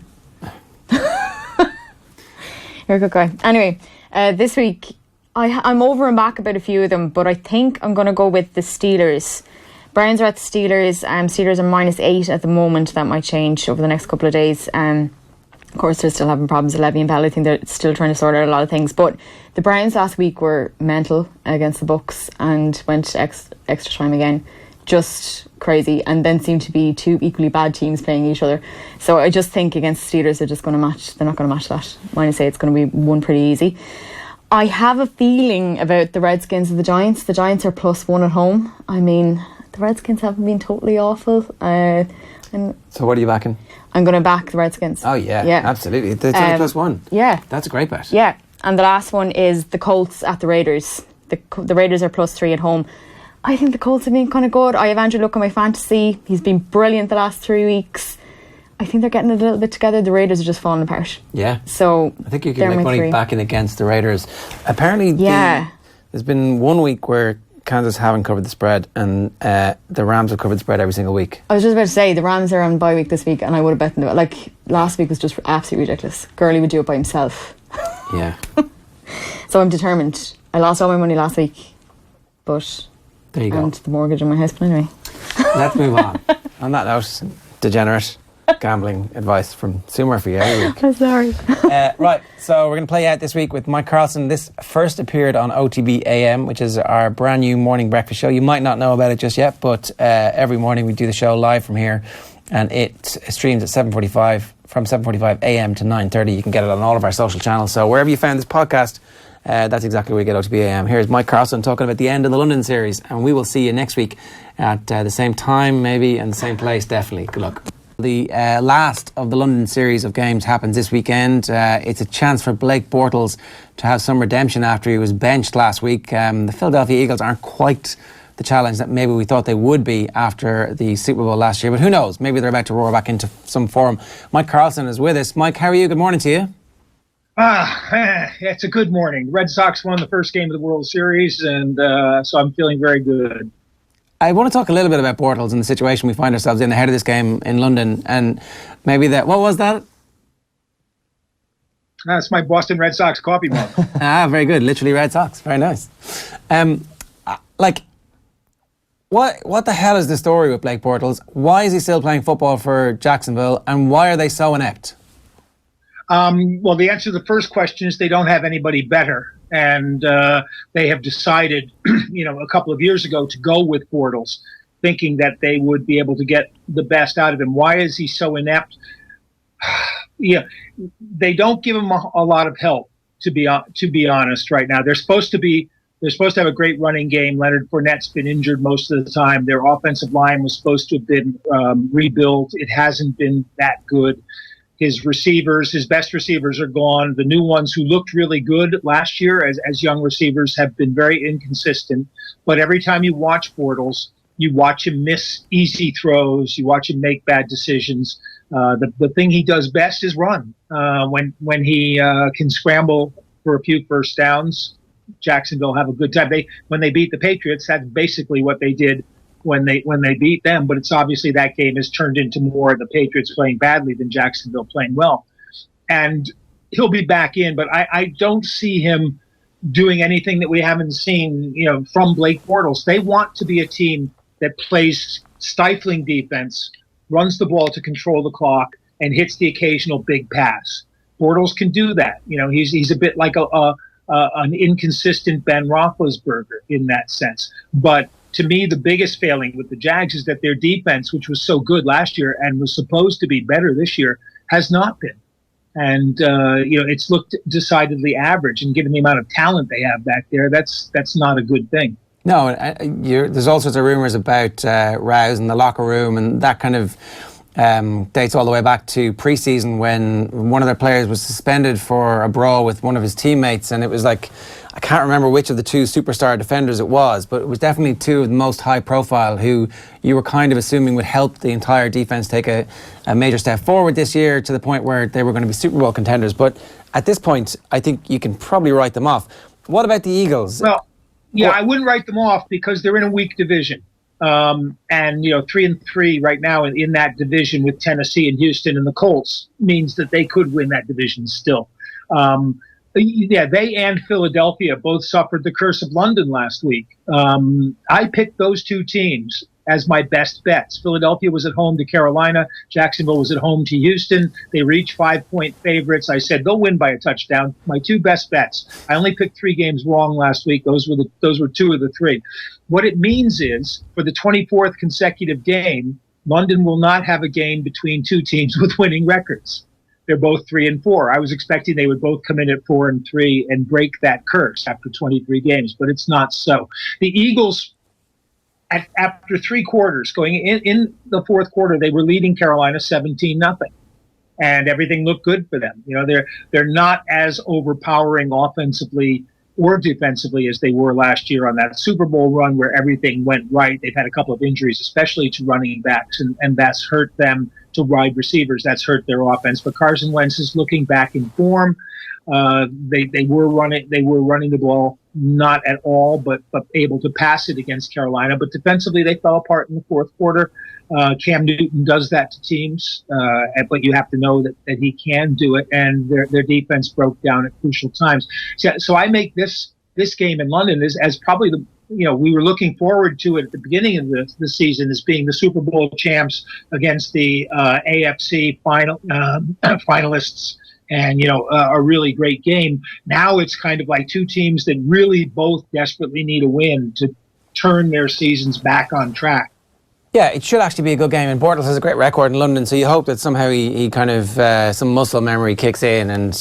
You're a good guy. Anyway, this week I'm over and back about a few of them, but I think I'm going to go with the Steelers. Browns are at the Steelers. Steelers are -8 at the moment. That might change over the next couple of days. Of course, they're still having problems with Levy and Bell. I think they're still trying to sort out a lot of things. But the Browns last week were mental against the Bucks and went extra time again. Just crazy. And then seemed to be two equally bad teams playing each other. So I just think against the Steelers, they're not going to match that. -8, it's going to be one pretty easy. I have a feeling about the Redskins and the Giants. The Giants are +1 at home. I mean, the Redskins haven't been totally awful. So what are you backing? I'm going to back the Redskins. Oh, yeah. Absolutely. It's only +1. Yeah. That's a great bet. Yeah. And the last one is the Colts at the Raiders. The Raiders are +3 at home. I think the Colts have been kind of good. I have Andrew Luck on my fantasy. He's been brilliant the last 3 weeks. I think they're getting a little bit together. The Raiders are just falling apart. Yeah. So I think you can make money backing against the Raiders. Apparently, there's been 1 week where Kansas haven't covered the spread, and the Rams have covered the spread every single week. I was just about to say, the Rams are on bye week this week, and I would have bet them. Like, last week was just absolutely ridiculous. Gurley would do it by himself. Yeah. So I'm determined. I lost all my money last week, but there you go. And the mortgage on my house. But anyway, let's move on. On that note, degenerate gambling advice from Sue Murphy every week. I'm sorry. Right, so we're going to play out this week with Mike Carlson. This first appeared on OTB AM, which is our brand new morning breakfast show. You might not know about it just yet, but every morning we do the show live from here, and it streams at 7:45 from 7:45 AM to 9:30. You can get it on all of our social channels. So wherever you found this podcast, that's exactly where you get OTB AM. Here's Mike Carlson talking about the end of the London series, and we will see you next week at the same time, maybe, and the same place, definitely. Good luck. The last of the London series of games happens this weekend. It's a chance for Blake Bortles to have some redemption after he was benched last week. The Philadelphia Eagles aren't quite the challenge that maybe we thought they would be after the Super Bowl last year, but who knows? Maybe they're about to roar back into some form. Mike Carlson is with us. Mike, how are you? Good morning to you. It's a good morning. Red Sox won the first game of the World Series, and so I'm feeling very good. I want to talk a little bit about Bortles and the situation we find ourselves in ahead of this game in London, and maybe that. What was that? That's my Boston Red Sox coffee mug. Very good. Literally Red Sox. Very nice. What the hell is the story with Blake Bortles? Why is he still playing football for Jacksonville, and why are they so inept? Well, the answer to the first question is they don't have anybody better. And they have decided, a couple of years ago to go with Bortles, thinking that they would be able to get the best out of him. Why is he so inept? They don't give him a lot of help, to be honest. Right now, they're supposed to have a great running game. Leonard Fournette's been injured most of the time. Their offensive line was supposed to have been rebuilt. It hasn't been that good. His best receivers are gone. The new ones who looked really good last year as young receivers have been very inconsistent. But every time you watch Bortles, you watch him miss easy throws. You watch him make bad decisions. The thing he does best is run. When he can scramble for a few first downs, Jacksonville have a good time. When they beat the Patriots, that's basically what they did when they beat them, but it's obviously that game has turned into more the Patriots playing badly than Jacksonville playing well. And he'll be back in, but I don't see him doing anything that we haven't seen, from Blake Bortles. They want to be a team that plays stifling defense, runs the ball to control the clock, and hits the occasional big pass. Bortles can do that. He's a bit like an inconsistent Ben Roethlisberger in that sense, but to me, the biggest failing with the Jags is that their defense, which was so good last year and was supposed to be better this year, has not been. And, it's looked decidedly average. And given the amount of talent they have back there, that's not a good thing. No, there's all sorts of rumours about rows in the locker room, and that kind of dates all the way back to pre-season when one of their players was suspended for a brawl with one of his teammates, and it was like, I can't remember which of the two superstar defenders it was, but it was definitely two of the most high profile who you were kind of assuming would help the entire defence take a major step forward this year to the point where they were going to be Super Bowl contenders. But at this point, I think you can probably write them off. What about the Eagles? Well, yeah, I wouldn't write them off because they're in a weak division. And 3-3 right now in that division with Tennessee and Houston and the Colts means that they could win that division still. They and Philadelphia both suffered the curse of London last week. I picked those two teams as my best bets. Philadelphia was at home to Carolina. Jacksonville was at home to Houston. They reached 5-point favorites. I said they'll win by a touchdown. My two best bets. I only picked 3 games wrong last week. Those were 2 of the 3. What it means is, for the 24th consecutive game, London will not have a game between two teams with winning records. They're both 3-4. I was expecting they would both come in at 4-3 and break that curse after 23 games, but it's not so. The Eagles, after 3 quarters, going in the fourth quarter, they were leading Carolina 17-0, and everything looked good for them. They're not as overpowering offensively or defensively as they were last year on that Super Bowl run where everything went right. They've had a couple of injuries, especially to running backs, and that's hurt them, to wide receivers. That's hurt their offense. But Carson Wentz is looking back in form. They were running the ball, not at all, but able to pass it against Carolina. But defensively, they fell apart in the fourth quarter. Cam Newton does that to teams, but you have to know that he can do it, and their defense broke down at crucial times. So I make this game in London as probably we were looking forward to it at the beginning of the season as being the Super Bowl champs against the AFC finalists, and a really great game. Now it's kind of like two teams that really both desperately need a win to turn their seasons back on track. Yeah, it should actually be a good game. And Bortles has a great record in London, so you hope that somehow he kind of some muscle memory kicks in, and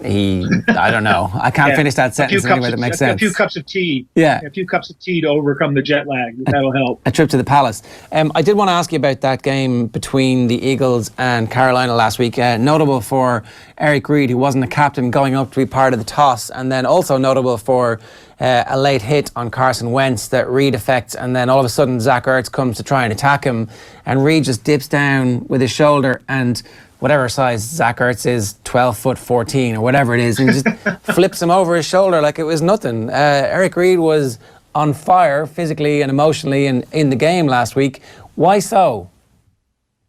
he, I don't know, I can't finish that sentence in any way that makes sense. A few cups of tea. Yeah, a few cups of tea to overcome the jet lag. That'll help. A trip to the Palace. I did want to ask you about that game between the Eagles and Carolina last week. Notable for Eric Reid, who wasn't a captain, going up to be part of the toss, and then also notable for a late hit on Carson Wentz that Reid affects, and then all of a sudden Zach Ertz comes to try and attack him, and Reid just dips down with his shoulder, and whatever size Zach Ertz is, 12'14" or whatever it is, and just flips him over his shoulder like it was nothing. Eric Reid was on fire physically and emotionally in the game last week. Why so?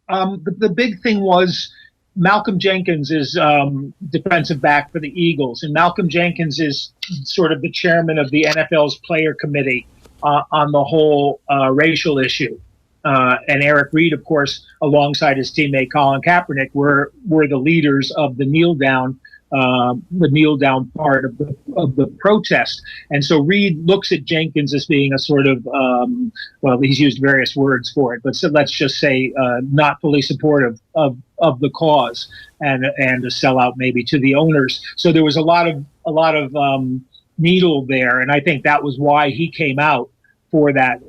The big thing was Malcolm Jenkins is defensive back for the Eagles, and Malcolm Jenkins is sort of the chairman of the NFL's player committee on the whole racial issue. And Eric Reid, of course, alongside his teammate Colin Kaepernick, were the leaders of the kneel down part of the protest. And so Reid looks at Jenkins as being a sort of, he's used various words for it, but so let's just say not fully supportive of the cause and a sellout maybe to the owners. So there was a lot of needle there, and I think that was why he came out for that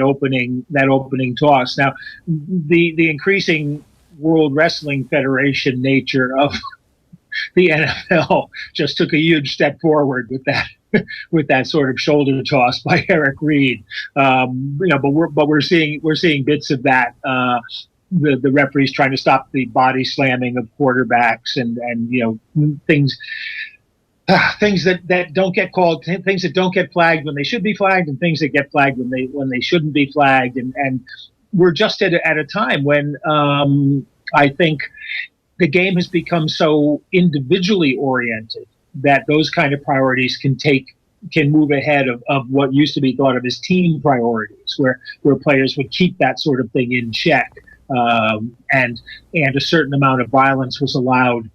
opening toss. Now, the increasing World Wrestling Federation nature of the NFL just took a huge step forward with that sort of shoulder toss by Eric Reid. But we're seeing bits of that. The referees trying to stop the body slamming of quarterbacks and things that don't get called, things that don't get flagged when they should be flagged, and things that get flagged when they shouldn't be flagged. And we're just at a time when I think the game has become so individually oriented that those kind of priorities can move ahead of what used to be thought of as team priorities, where players would keep that sort of thing in check, and a certain amount of violence was allowed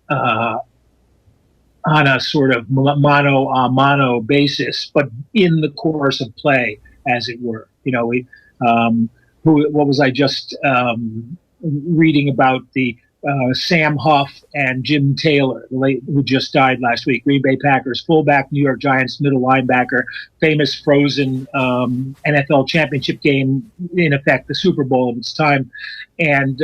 on a sort of mano a mano basis, but in the course of play, as it were. What was I just reading about the Sam Huff and Jim Taylor, who just died last week. Green Bay Packers fullback, New York Giants middle linebacker, famous Frozen NFL championship game, in effect the Super Bowl of its time. And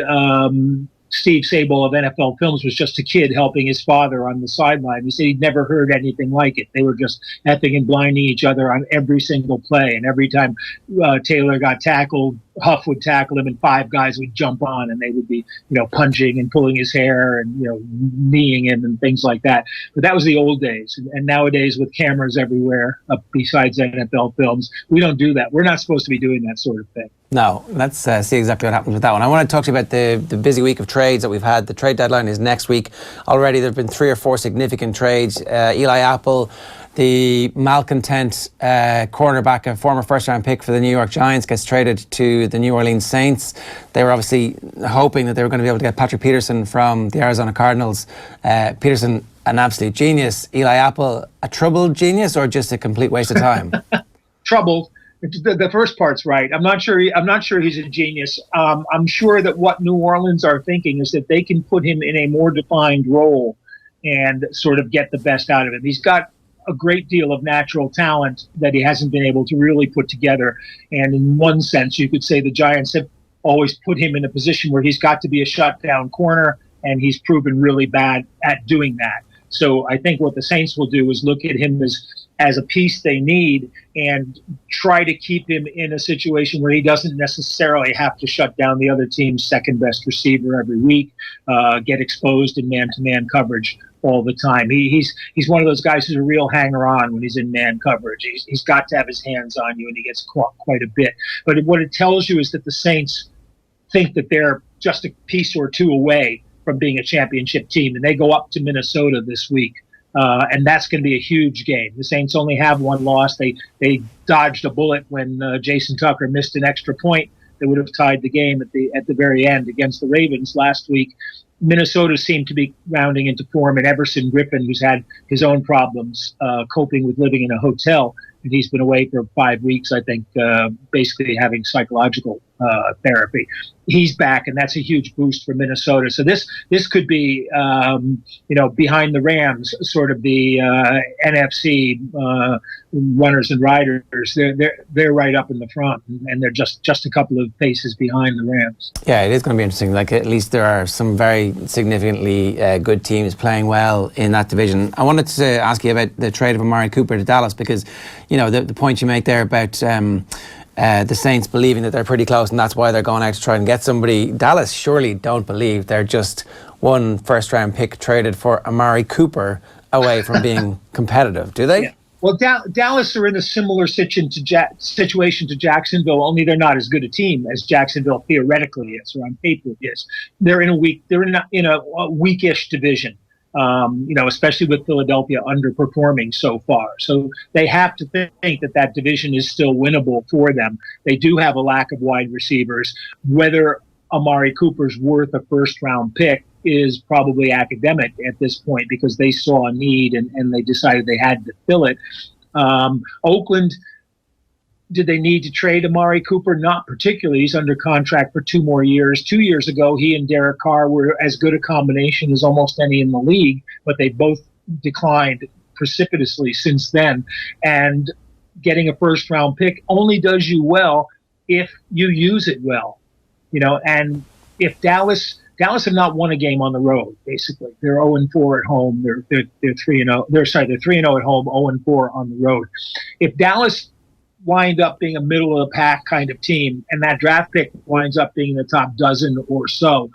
Steve Sable of NFL Films was just a kid helping his father on the sideline. He said he'd never heard anything like it. They were just effing and blinding each other on every single play. And every time Taylor got tackled, Huff would tackle him, and 5 guys would jump on, and they would be, punching and pulling his hair and, kneeing him and things like that. But that was the old days. And nowadays, with cameras everywhere, besides NFL Films, we don't do that. We're not supposed to be doing that sort of thing. No, let's see exactly what happens with that one. I want to talk to you about the busy week of trades that we've had. The trade deadline is next week. Already there have been 3 or 4 significant trades. Eli Apple, the malcontent cornerback, a former first-round pick for the New York Giants, gets traded to the New Orleans Saints. They were obviously hoping that they were going to be able to get Patrick Peterson from the Arizona Cardinals. Peterson, an absolute genius. Eli Apple, a troubled genius or just a complete waste of time? Troubled. The first part's right. I'm not sure he's a genius. I'm sure that what New Orleans are thinking is that they can put him in a more defined role and sort of get the best out of him. He's got a great deal of natural talent that he hasn't been able to really put together. And in one sense, you could say the Giants have always put him in a position where he's got to be a shutdown corner, and he's proven really bad at doing that. So I think what the Saints will do is look at him as a piece they need and try to keep him in a situation where he doesn't necessarily have to shut down the other team's second best receiver every week, get exposed in man-to-man coverage all the time. He's one of those guys who's a real hanger-on when he's in man coverage. He's got to have his hands on you, and he gets caught quite a bit. But what it tells you is that the Saints think that they're just a piece or two away from being a championship team, and they go up to Minnesota this week. And that's going to be a huge game. The Saints only have 1 loss. They dodged a bullet when Jason Tucker missed an extra point that would have tied the game at the very end against the Ravens last week. Minnesota seemed to be rounding into form, and Everson Griffin, who's had his own problems coping with living in a hotel, and he's been away for 5 weeks, I think, basically having psychological therapy. He's back, and that's a huge boost for Minnesota. So this could be, behind the Rams, sort of the NFC runners and riders. They're right up in the front, and they're just a couple of paces behind the Rams. Yeah, it is going to be interesting. Like, at least there are some very significantly good teams playing well in that division. I wanted to ask you about the trade of Amari Cooper to Dallas, because the point you make there about the Saints believing that they're pretty close and that's why they're going out to try and get somebody. Dallas surely don't believe they're just 1 first-round pick traded for Amari Cooper away from being competitive, do they? Yeah. Well, Dallas are in a similar situation to Jacksonville, only they're not as good a team as Jacksonville theoretically is, or on paper is. They're in a weakish division. Especially with Philadelphia underperforming so far. So they have to think that division is still winnable for them. They do have a lack of wide receivers. Whether Amari Cooper's worth a first-round pick is probably academic at this point, because they saw a need and they decided they had to fill it. Oakland, did they need to trade Amari Cooper? Not particularly. He's under contract for 2 more years. 2 years ago, he and Derek Carr were as good a combination as almost any in the league, but they both declined precipitously since then. And getting a first-round pick only does you well if you use it well. And if Dallas have not won a game on the road, basically. They're 0-4 at home. They're 3-0. They're 3-0 at home, 0-4 on the road. If Dallas wind up being a middle of the pack kind of team, and that draft pick winds up being in the top dozen or so,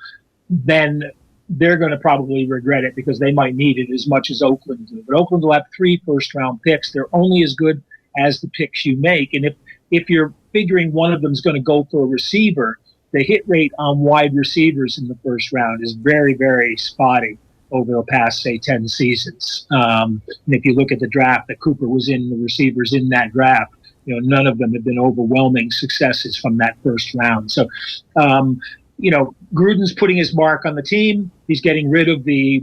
then they're going to probably regret it, because they might need it as much as Oakland do. But Oakland will have 3 first-round picks. They're only as good as the picks you make. And if you're figuring one of them is going to go for a receiver, the hit rate on wide receivers in the first round is very, very spotty over the past, say, 10 seasons. And if you look at the draft that Cooper was in, the receivers in that draft, none of them have been overwhelming successes from that first round. So, Gruden's putting his mark on the team. He's getting rid of the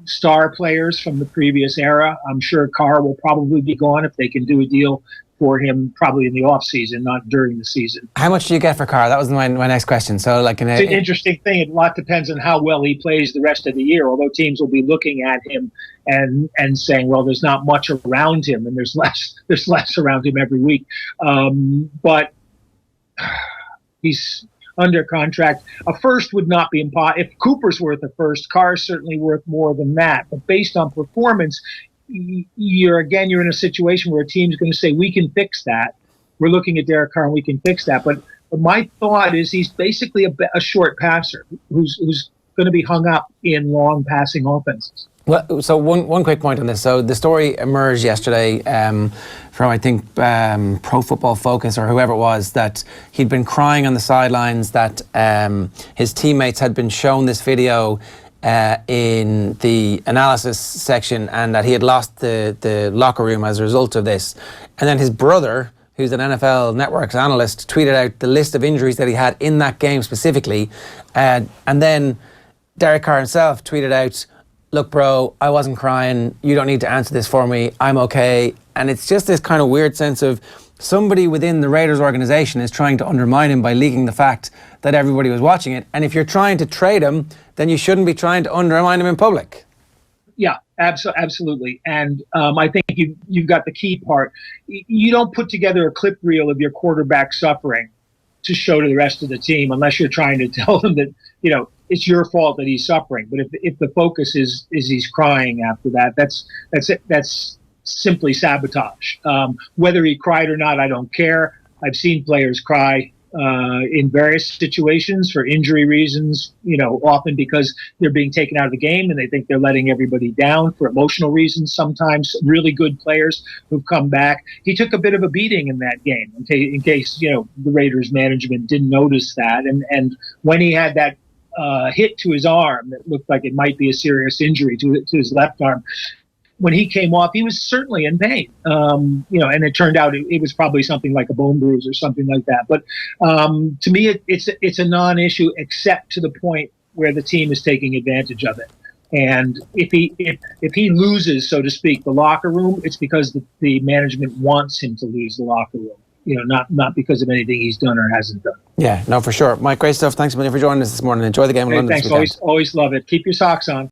star players from the previous era. I'm sure Carr will probably be gone if they can do a deal for him probably in the off season, not during the season. How much do you get for Carr? That was my next question. So, like, it's an interesting thing. A lot depends on how well he plays the rest of the year. Although teams will be looking at him and saying, well, there's not much around him, and there's less around him every week. But he's under contract. A first would not be impossible. If Cooper's worth a first, Carr's certainly worth more than that. But based on performance, you're in a situation where a team's going to say, we can fix that. We're looking at Derek Carr and we can fix that. But my thought is he's basically a short passer who's going to be hung up in long passing offenses. Well, so one quick point on this. So the story emerged yesterday from, I think, Pro Football Focus or whoever it was, that he'd been crying on the sidelines, that his teammates had been shown this video in the analysis section, and that he had lost the locker room as a result of this. And then his brother, who's an NFL Network's analyst, tweeted out the list of injuries that he had in that game specifically. And then Derek Carr himself tweeted out, look, bro, I wasn't crying. You don't need to answer this for me. I'm okay. And it's just this kind of weird sense of somebody within the Raiders organization is trying to undermine him by leaking the fact that everybody was watching it. And if you're trying to trade him, then you shouldn't be trying to undermine him in public. Yeah, absolutely. And I think you've got the key part. You don't put together a clip reel of your quarterback suffering to show to the rest of the team unless you're trying to tell them that, it's your fault that he's suffering. But if the focus is he's crying after that, that's simply sabotage. Whether he cried or not, I don't care. I've seen players cry in various situations for injury reasons, often because they're being taken out of the game and they think they're letting everybody down, for emotional reasons. Sometimes really good players who've come back. He took a bit of a beating in that game in case, the Raiders management didn't notice that. And when he had that hit to his arm that looked like it might be a serious injury to his left arm, when he came off, he was certainly in pain, and it turned out it was probably something like a bone bruise or something like that. But to me, it's a non-issue, except to the point where the team is taking advantage of it. And if he loses, so to speak, the locker room, it's because the management wants him to lose the locker room. Not because of anything he's done or hasn't done. Yeah, no, for sure. Mike, great stuff. Thanks a million for joining us this morning. Enjoy the game in London. Thanks. Always love it. Keep your socks on.